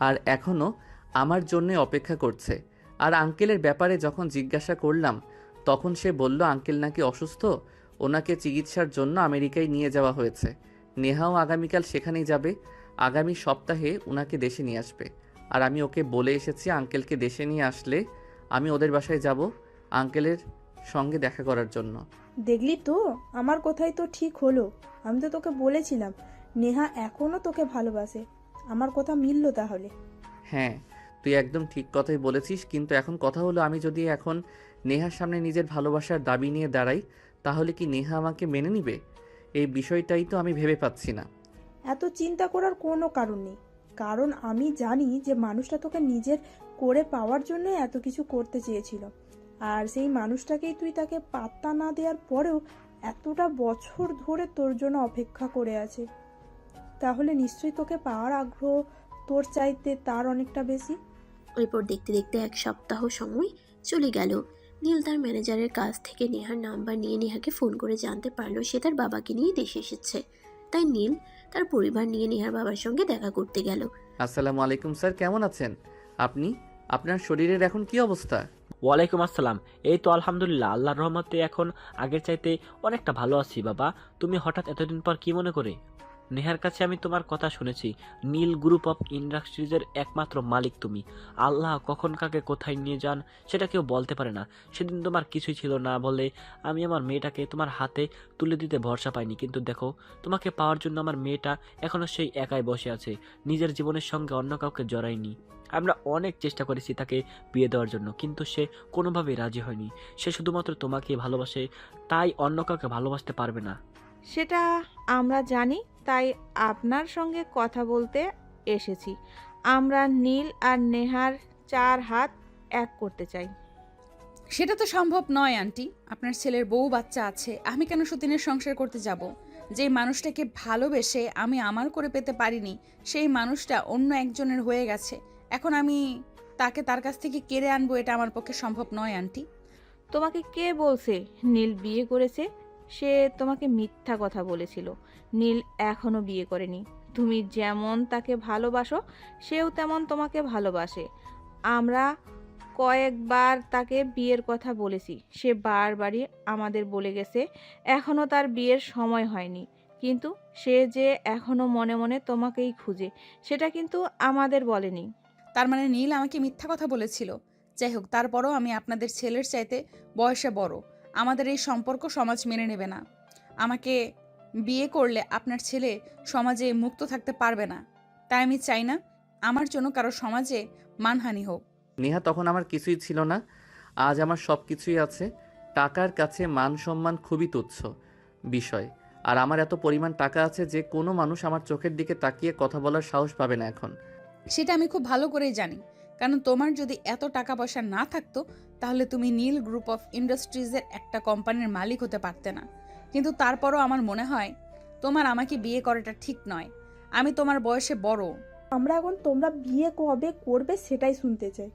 আর এখনও আমার জন্যে অপেক্ষা করছে। আর আঙ্কেলের ব্যাপারে যখন জিজ্ঞাসা করলাম তখন সে বলল আঙ্কেল নাকি অসুস্থ, ওনাকে চিকিৎসার জন্য আমেরিকায় নিয়ে যাওয়া হয়েছে। নেহাও আগামীকাল সেখানেই যাবে, আগামী সপ্তাহে ওনাকে দেশে নিয়ে আসবে। আর আমি ওকে বলে এসেছি আঙ্কেলকে দেশে নিয়ে আসলে আমি ওদের বাসায় যাব আঙ্কেলের সঙ্গে দেখা করার জন্য। দেখলি তো, আমার কথাই তো ঠিক হলো। আমি তো তোকে বলেছিলাম নেহা এখনো তোকে ভালোবাসে। আমার কথা মিললো তাহলে। হ্যাঁ, তুই একদম ঠিক কথাই বলেছিস, কিন্তু এখন কথা হলো আমি যদি এখন নেহার সামনে নিজের ভালোবাসার দাবি নিয়ে দাঁড়াই, তাহলে কি নেহা আমাকে মেনে নিবে? এই বিষয়টাই তো আমি ভেবে পাচ্ছি না। এত চিন্তা করার কোনো কারণ নেই, কারণ আমি জানি যে মানুষটা তোকে নিজের করে পাওয়ার জন্য এত কিছু করতে চেয়েছিল। আর সেই মানুষটাকেই তুই তাকে পাত্তা না দেওয়ার পরেও এতটা বছর ধরে তোর জন্য অপেক্ষা করে আছে, তাহলে নিশ্চয়ই তোকে পাওয়ার আগ্রহ তোর চাইতে তার অনেকটা বেশি। এরপর দেখতে দেখতে 1 সপ্তাহ সময় চলে গেল। নীল তার ম্যানেজারের কাছ থেকে নেহার নাম্বার নিয়ে নেহাকে ফোন করে জানতে পারলো সে তার বাবাকে নিয়ে দেশে এসেছে। তাই নীল তার পরিবার নিয়ে নেহার বাবার সঙ্গে দেখা করতে গেল। আসসালামু আলাইকুম স্যার, কেমন আছেন আপনি? আপনার শরীরের এখন কি অবস্থা? ওয়ালাইকুম আসসালাম। এই তো আলহামদুলিল্লাহ, আল্লাহর রহমতে এখন আগের চাইতে অনেকটা ভালো আছি। বাবা, তুমি হঠাৎ এতদিন পর কি মনে করে? নেহার কাছে আমি তোমার কথা শুনেছি। নীল গ্রুপ অফ ইন্ডাস্ট্রিজের একমাত্র মালিক তুমি। আল্লাহ কখন কাকে কোথায় নিয়ে যান সেটা কেউ বলতে পারে না। সেদিন তোমার কিছুই ছিল না বলে আমি আমার মেয়েটাকে তোমার হাতে তুলে দিতে ভরসা পাইনি, কিন্তু দেখো তোমাকে পাওয়ার জন্য আমার মেয়েটা এখনও সেই একাই বসে আছে, নিজের জীবনের সঙ্গে অন্য কাউকে জড়ায়নি। আমরা অনেক চেষ্টা করেছি তাকে বিয়ে দেওয়ার জন্য, কিন্তু সে কোনোভাবেই রাজি হয়নি। সে শুধুমাত্র তোমাকেই ভালোবাসে, তাই অন্য কাউকে ভালোবাসতে পারবে না। সেটা আমরা জানি, তাই আপনার সঙ্গে কথা বলতে এসেছি। আমরা নীল আর নেহার 4 হাত এক করতে চাই। সেটা তো সম্ভব নয় আন্টি। আপনার ছেলের বউ বাচ্চা আছে, আমি কেন সতীনের সংসার করতে যাব? যে মানুষটাকে ভালোবেসে আমি আমার করে পেতে পারিনি, সেই মানুষটা অন্য একজনের হয়ে গেছে। এখন আমি তাকে তার কাছ থেকে কেড়ে আনবো, এটা আমার পক্ষে সম্ভব নয় আন্টি। তোমাকে কে বলছে নীল বিয়ে করেছে? সে তোমাকে মিথ্যা কথা বলেছিল। নীল এখনো বিয়ে করেনি। তুমি যেমন তাকে ভালোবাসো, সেও তেমন তোমাকে ভালোবাসে। আমরা কয়েকবার তাকে বিয়ের কথা বলেছি, সে বারবারই আমাদের বলে গেছে এখনো তার বিয়ের সময় হয়নি। কিন্তু সে যে এখনো মনে মনে তোমাকেই খুঁজে, সেটা কিন্তু আমাদের বলেনি। তার মানে নীল আমাকে মিথ্যা কথা বলেছিল? যাই হোক, তারপরও আমি আপনাদের ছেলের চাইতে বয়সে বড়। আমাদের এই সম্পর্ক সমাজ মেনে নেবে না। আমাকে বিয়ে করলে আপনার ছেলে সমাজে মুক্ত থাকতে পারবে না। তাই আমি চাই না আমার জন্য কারো সমাজে মানহানি হোক। নেহা, তখন আমার কিছুই ছিল না, আজ আমার সব কিছুই আছে। টাকার কাছে মান সম্মান খুবই তুচ্ছ বিষয়। আর আমার এত পরিমাণ টাকা আছে যে কোনো মানুষ আমার চোখের দিকে তাকিয়ে কথা বলার সাহস পাবে না এখন। সেটা আমি খুব ভালো করেই জানি, কারণ তোমার যদি এত টাকা পয়সা না থাকতো তাহলে তুমি নীল গ্রুপ অফ ইন্ডাস্ট্রিজের একটা কোম্পানির মালিক হতে পারতে না। কিন্তু তারপরও আমার মনে হয় তোমার আমাকে বিয়ে করাটা ঠিক নয়। আমি তোমার বয়সে বড়। আমরা এখন তোমরা বিয়ে কবে করবে সেটাই শুনতে চাই।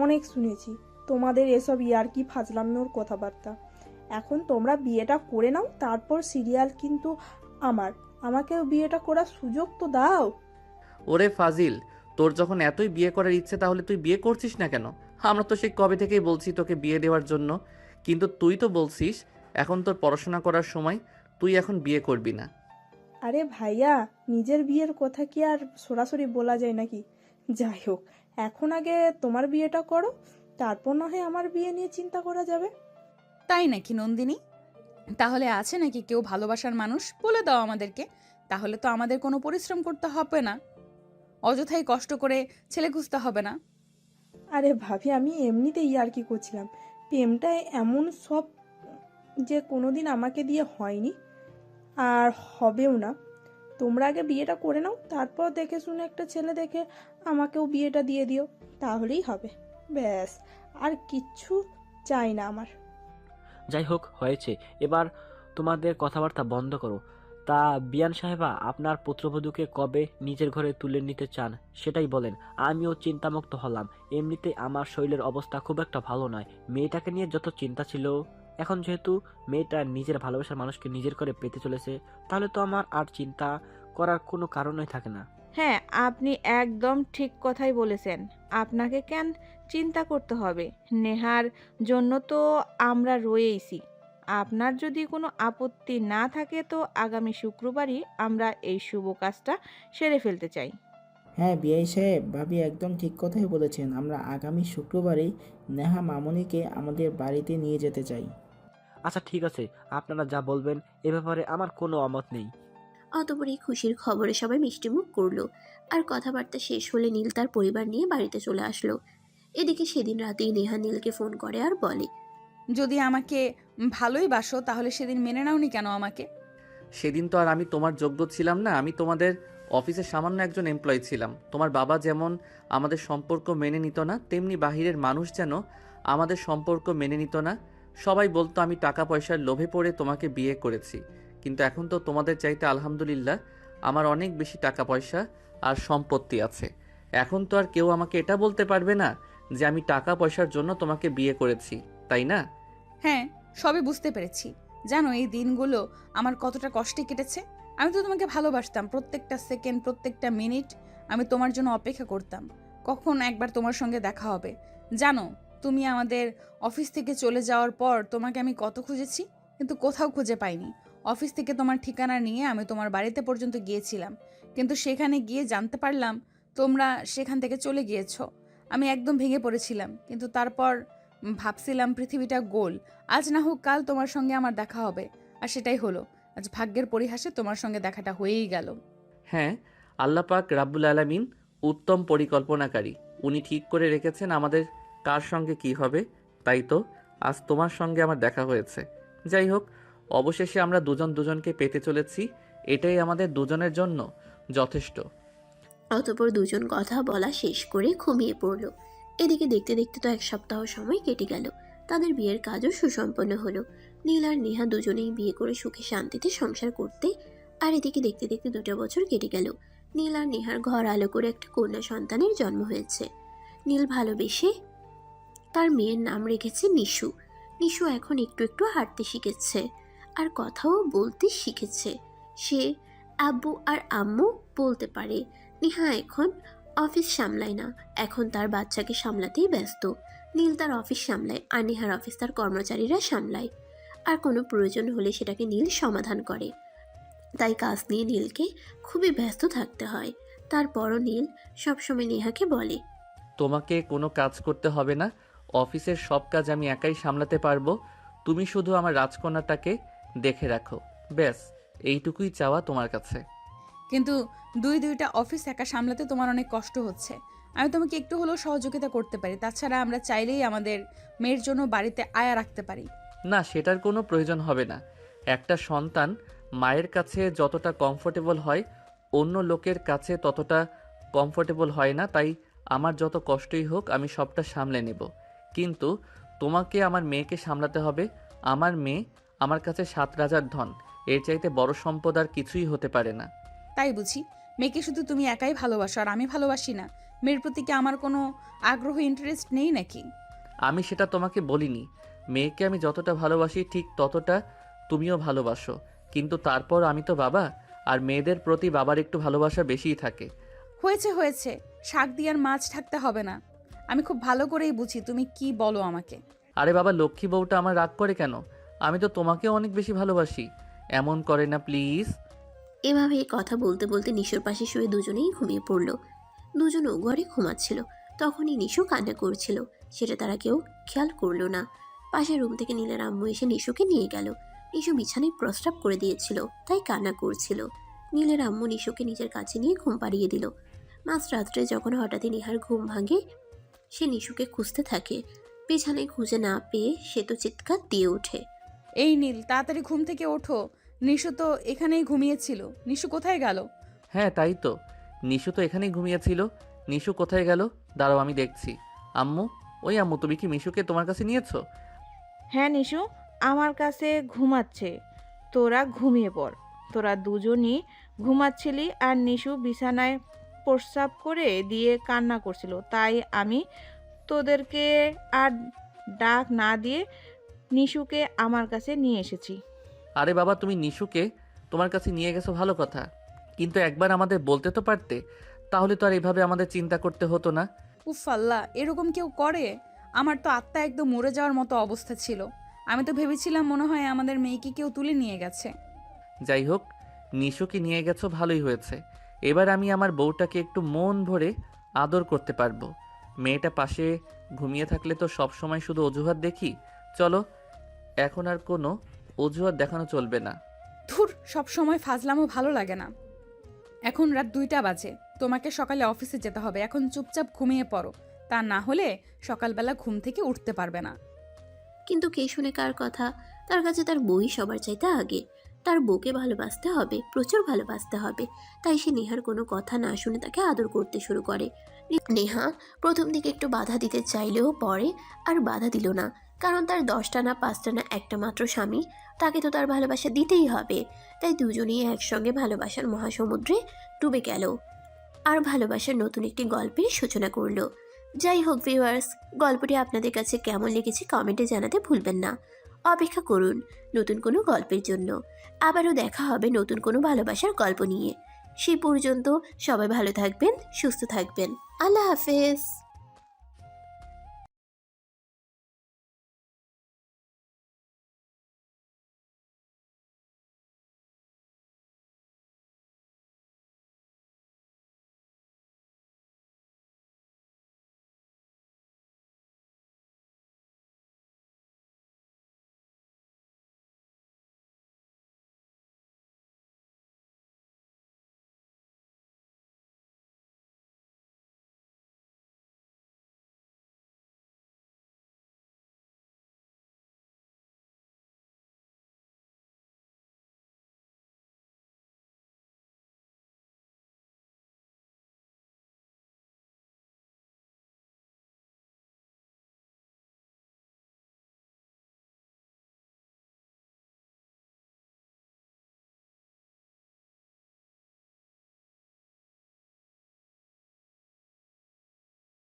অনেক শুনেছি তোমাদের এসব ইয়ার্কি ফাজলানোর কথাবার্তা। এখন তোমরা বিয়েটা করে নাও, তারপর সিরিয়াল কিন্তু আমাকেও বিয়েটা করার সুযোগ তো দাও। ওরে ফাজিল, তোর যখন এতই বিয়ে করার ইচ্ছে তাহলে তুই বিয়ে করছিস না কেন? আমরা তো সেই কবে থেকেই বলছি তোকে বিয়ে দেওয়ার জন্য, কিন্তু তুই তো বলছিস এখন তোর পড়াশোনা করার সময়, তুই এখন বিয়ে করবি না। আরে ভাইয়া, নিজের বিয়ের কথা কি আর সরাসরি বলা যায় নাকি? যাই হোক, এখন আগে তোমার বিয়েটা করো, তারপর না হয় আমার বিয়ে নিয়ে চিন্তা করা যাবে। তাই নাকি নন্দিনী? তাহলে আছে নাকি কেউ ভালোবাসার মানুষ? বলে দাও আমাদেরকে, তাহলে তো আমাদের কোনো পরিশ্রম করতে হবে না, অযথাই কষ্ট করে ছেলে খুঁজতে হবে না। আরে ভাবি, আমি এমনিতেই ইয়ার্কি করছিলাম। প্রেমটা এমন সব যে কোনোদিন আমাকে দিয়ে হয়নি আর হবেও না। তোমরা আগে বিয়েটা করে নাও, তারপর দেখে শুনে একটা ছেলে দেখে আমাকেও বিয়েটা দিয়ে দিও, তাহলেই হবে। ব্যাস, আর কিচ্ছু চাই না আমার। যাই হোক, হয়েছে, এবার তোমাদের কথাবার্তা বন্ধ করো। তা বিয়ান সাহেবা, আপনার পুত্রবধূকে কবে নিজের ঘরে তুলে নিতে চান সেটাই বলেন। আমিও চিন্তামুক্ত হলাম। এমনিতে আমার শরীরের অবস্থা খুব একটা ভালো নয়। মেয়েটাকে নিয়ে যত চিন্তা ছিল, এখন যেহেতু মেয়েটা নিজের ভালোবাসার মানুষকে নিজের করে পেতে চলেছে, তাহলে তো আমার আর চিন্তা করার কোনো কারণই থাকে না। হ্যাঁ, আপনি একদম ঠিক কথাই বলেছেন। আপনাকে কেন চিন্তা করতে হবে? নেহার জন্য তো আমরা রয়েইছি। আপনার যদি কোনো আপত্তি না থাকে তো আগামী শুক্রবারই আমরা এই শুভ কাজটা সেরে ফেলতে চাই। হ্যাঁ বিআই সাহেব, ভাবি একদম ঠিক কথাই বলেছেন। আমরা আগামী শুক্রবারেই নেহা মামুনিকে আমাদের বাড়িতে নিয়ে যেতে চাই। আচ্ছা ঠিক আছে, আপনারা যা বলবেন এ ব্যাপারে আমার কোনো অমত নেই। অতপর এই খুশির খবরে সবাই মিষ্টিমুখ করলো। আর কথাবার্তা শেষ হলে নীল তার পরিবার নিয়ে বাড়িতে চলে আসলো। এদিকে সেদিন রাতেই নেহা নীলকে ফোন করে আর বলে, যদি আমাকে ভালোই বাসো তাহলে সেদিন মেনে নাওনি কেন আমাকে? সেদিন তো আর আমি তোমার যোগ্য ছিলাম না, আমি তোমাদের অফিসের সামান্য একজন এমপ্লয়ি ছিলাম। তোমার বাবা যেমন আমাদের সম্পর্ক মেনে নিত না, তেমনি বাহিরের মানুষ যেন আমাদের সম্পর্ক মেনে নিত না। সবাই বলতো আমি টাকা পয়সার লোভে পড়ে তোমাকে বিয়ে করেছি, কিন্তু এখন তো তোমাদের চাইতে আলহামদুলিল্লাহ আমার অনেক বেশি টাকা পয়সা আর সম্পত্তি আছে। এখন তো আর কেউ আমাকে এটা বলতে পারবে না যে আমি টাকা পয়সার জন্য তোমাকে বিয়ে করেছি, তাই না? হ্যাঁ, সবই বুঝতে পেরেছি। জানো এই দিনগুলো আমার কতটা কষ্টে কেটেছে। আমি তো তোমাকে ভালোবাসতাম, প্রত্যেকটা সেকেন্ড প্রত্যেকটা মিনিট আমি তোমার জন্য অপেক্ষা করতাম কখন একবার তোমার সঙ্গে দেখা হবে। জানো তুমি আমাদের অফিস থেকে চলে যাওয়ার পর তোমাকে আমি কত খুঁজেছি, কিন্তু কোথাও খুঁজে পাইনি। অফিস থেকে তোমার ঠিকানা নিয়ে আমি তোমার বাড়িতে পর্যন্ত গিয়েছিলাম, কিন্তু সেখানে গিয়ে জানতে পারলাম তোমরা সেখান থেকে চলে গিয়েছো। আমি একদম ভেঙে পড়েছিলাম, কিন্তু তারপর ভাবছিলাম পৃথিবীটা গোল, আজ না হোক কাল তোমার সঙ্গে আমার দেখা হবে। আর সেটাই হলো, আজ ভাগ্যের পরিহাসে তোমার সঙ্গে দেখাটা হয়েই গেল। হ্যাঁ, আল্লাহ পাক রাব্বুল আলামিন উত্তম পরিকল্পনাকারী। উনি ঠিক করে রেখেছেন আমাদের কার সঙ্গে কি হবে, তাই তো আজ তোমার সঙ্গে আমার দেখা হয়েছে। যাই হোক, অবশেষে আমরা দুজন দুজনকে পেতে চলেছি, এটাই আমাদের দুজনের জন্য যথেষ্ট। অতপর দুজন কথা বলা শেষ করে ঘুমিয়ে পড়ল। এদিকে দেখতে দেখতে তো 1 সপ্তাহ সময় কেটে গেল। তাদের বিয়ের কাজও সুসম্পন্ন হলো। নীল আর নেহা দুজনেই বিয়ে করে সুখে শান্তিতে সংসার করতে। আর এদিকে দেখতে দেখতে 2টা বছর কেটে গেল। নীল আর নেহার ঘর আলো করে একটা কন্যা সন্তানের জন্ম হয়েছে। নীল ভালোবেসে তার মেয়ের নাম রেখেছে নিশু। নিশু এখন একটু একটু হাঁটতে শিখেছে আর কথাও বলতে শিখেছে। সে আব্বু আর আম্মু বলতে পারে। নেহা এখন অফিস সামলায় না, এখন তার বাচ্চাকে সামলাতেই ব্যস্ত। নীল তার অফিস সামলায় আর নেহার অফিস তার কর্মচারীরা সামলায়। আর কোনো প্রয়োজন হলে সেটাকে নীল সমাধান করে। তাই কাজ নিয়ে নীলকে খুবই ব্যস্ত থাকতে হয়। তারপরও নীল সবসময় নেহাকে বলে, তোমাকে কোনো কাজ করতে হবে না, অফিসের সব কাজ আমি একাই সামলাতে পারবো। তুমি শুধু আমার রাজকন্যাটাকে দেখে রাখো, ব্যাস এইটুকুই চাওয়া তোমার কাছে। কিন্তু দুইটা অফিস একা সামলাতে তোমার অনেক কষ্ট হচ্ছে। আমি তোমাকে একটু হলেও সহযোগিতা করতে পারি। তাছাড়া আমরা চাইলেই আমাদের মেয়ের জন্য বাড়িতে আয়া রাখতে পারি। না, সেটার কোনো প্রয়োজন হবে না। একটা সন্তান মায়ের কাছে যতটা কমফোর্টেবল হয় অন্য লোকের কাছে ততটা কমফোর্টেবল হয় না। তাই আমার যত কষ্টই হোক আমি সবটা সামলে নেব, কিন্তু তোমাকে আমার মেয়েকে সামলাতে হবে। আমার মেয়ে আমার কাছে 7 রাজার ধন, এর চাইতে বড় সম্পদ আর কিছুই হতে পারে না। তাই বুঝি মেয়েকে শুধু তুমি একাই ভালোবাসো আর আমি ভালোবাসি না? মেয়ের প্রতি কি আমার কোনো আগ্রহ ইন্টারেস্ট নেই নাকি? আমি সেটা তোমাকে বলিনি। মেয়েকে আমি যতটা ভালোবাসি ঠিক ততটা তুমিও ভালোবাসো, কিন্তু তারপর আমি তো বাবা, আর মেয়েদের প্রতি বাবার একটু ভালোবাসা বেশিই থাকে। হয়েছে হয়েছে, শাক দিয়ে আর মাছ ঢাকতে হবে না। আমি খুব ভালো করেই বুঝি তুমি কি বলো আমাকে। আরে বাবা, লক্ষ্মী বউটা আমার রাগ করে কেন? আমি তো তোমাকেও অনেক বেশি ভালোবাসি, এমন করে না প্লিজ। এভাবে কথা বলতে বলতে নিশুর পাশে শুয়ে দুজনেই ঘুমিয়ে পড়ল। দুজনও ঘরে ঘুমাচ্ছিল। তখনই নিশু কান্না করছিল, সেটা তারা কেউ খেয়াল করলো না। পাশের রুম থেকে নীলের আম্মু এসে নিশুকে নিয়ে গেল। নিশু বিছানায় প্রস্রাব করে দিয়েছিল, তাই কান্না করছিল। নীলের আম্মু নিশুকে নিজের কাছে নিয়ে ঘুম পাড়িয়ে দিল। মাঝরাত্রে যখন হঠাৎই নিহার ঘুম ভাঙে, সে নিশুকে খুঁজতে থাকে। বিছানায় খুঁজে না পেয়ে সে তো চিৎকার দিয়ে ওঠে, এই নীল, তাড়াতাড়ি ঘুম থেকে ওঠো। নিশু তো এখানেই ঘুমিয়েছিল। নিশু কোথায় গেল? হ্যাঁ তাই তো, নিশু তো এখানেই ঘুমিয়েছিল। নিশু কোথায় গেল? দাঁড়াও আমি দেখছি। আম্মু, ওই আম্মু, তুমি কি মিশুকে তোমার কাছে নিয়েছো? হ্যাঁ নিশু আমার কাছে ঘুমাচ্ছে, তোরা ঘুমিয়ে পড়। তোরা দুজনই ঘুমাচ্ছিলি আর নিশু বিছানায় প্রস্রাব করে দিয়ে কান্না করছিল, তাই আমি তোদেরকে আর ডাক না দিয়ে নিশুকে আমার কাছে নিয়ে এসেছি। আরে বাবা, তুমি নিশুকে তোমার কাছে নিয়ে গেছো ভালো কথা, কিন্তু একবার আমাদের বলতে তো পারতে, তাহলে তো আর এভাবে আমাদের চিন্তা করতে হতো না। উফ আল্লাহ, এরকম কেউ করে? আমার তো আত্মা একদম মরে যাওয়ার মতো অবস্থা ছিল। আমি তো ভেবেছিলাম মনে হয় আমাদের মেয়েকে কেউ তুলে নিয়ে গেছে। যাই হোক, নিশুকে নিয়ে গেছো ভালোই হয়েছে। এবার আমি আমার বউটাকে একটু মন ভরে আদর করতে পারবো। মেয়েটা পাশে ঘুমিয়ে থাকলে তো সব সময় শুধু অজুহাত দেখি। চলো, এখন আর কোনো অজুহাত দেখানো চলবে না। ধুর, সব সময় ফাজলামও ভালো লাগে না। এখন রাত 2টা বাজে, তোমাকে সকালে অফিসে যেতে হবে। এখন চুপচাপ ঘুমিয়ে পড়ো, তা না হলে সকালবেলা ঘুম থেকে উঠতে পারবে না। কিন্তু কে শুনে কার কথা? তার কাছে তার বই সবার চাইতে আগে। তার বউকে ভালোবাসতে হবে, প্রচুর ভালোবাসতে হবে। তাই সে নেহার কোনো কথা না শুনে তাকে আদর করতে শুরু করে। নেহা প্রথম দিকে একটু বাধা দিতে চাইলেও পরে আর বাধা দিল না, কারণ তার 10টা না 5টা না একটা মাত্র স্বামী, তাকে তো তার ভালোবাসা দিতেই হবে। তাই দুজনেই একসঙ্গে ভালোবাসার মহাসমুদ্রে ডুবে গেল আর ভালোবাসার নতুন একটি গল্পের সূচনা করলো। যাই হোক ভিউয়ার্স, গল্পটি আপনাদের কাছে কেমন লেগেছে কমেন্টে জানাতে ভুলবেন না। অপেক্ষা করুন নতুন কোনো গল্পের জন্য। আবারও দেখা হবে নতুন কোনো ভালোবাসার গল্প নিয়ে। সেই পর্যন্ত সবাই ভালো থাকবেন, সুস্থ থাকবেন। আল্লাহ হাফেজ।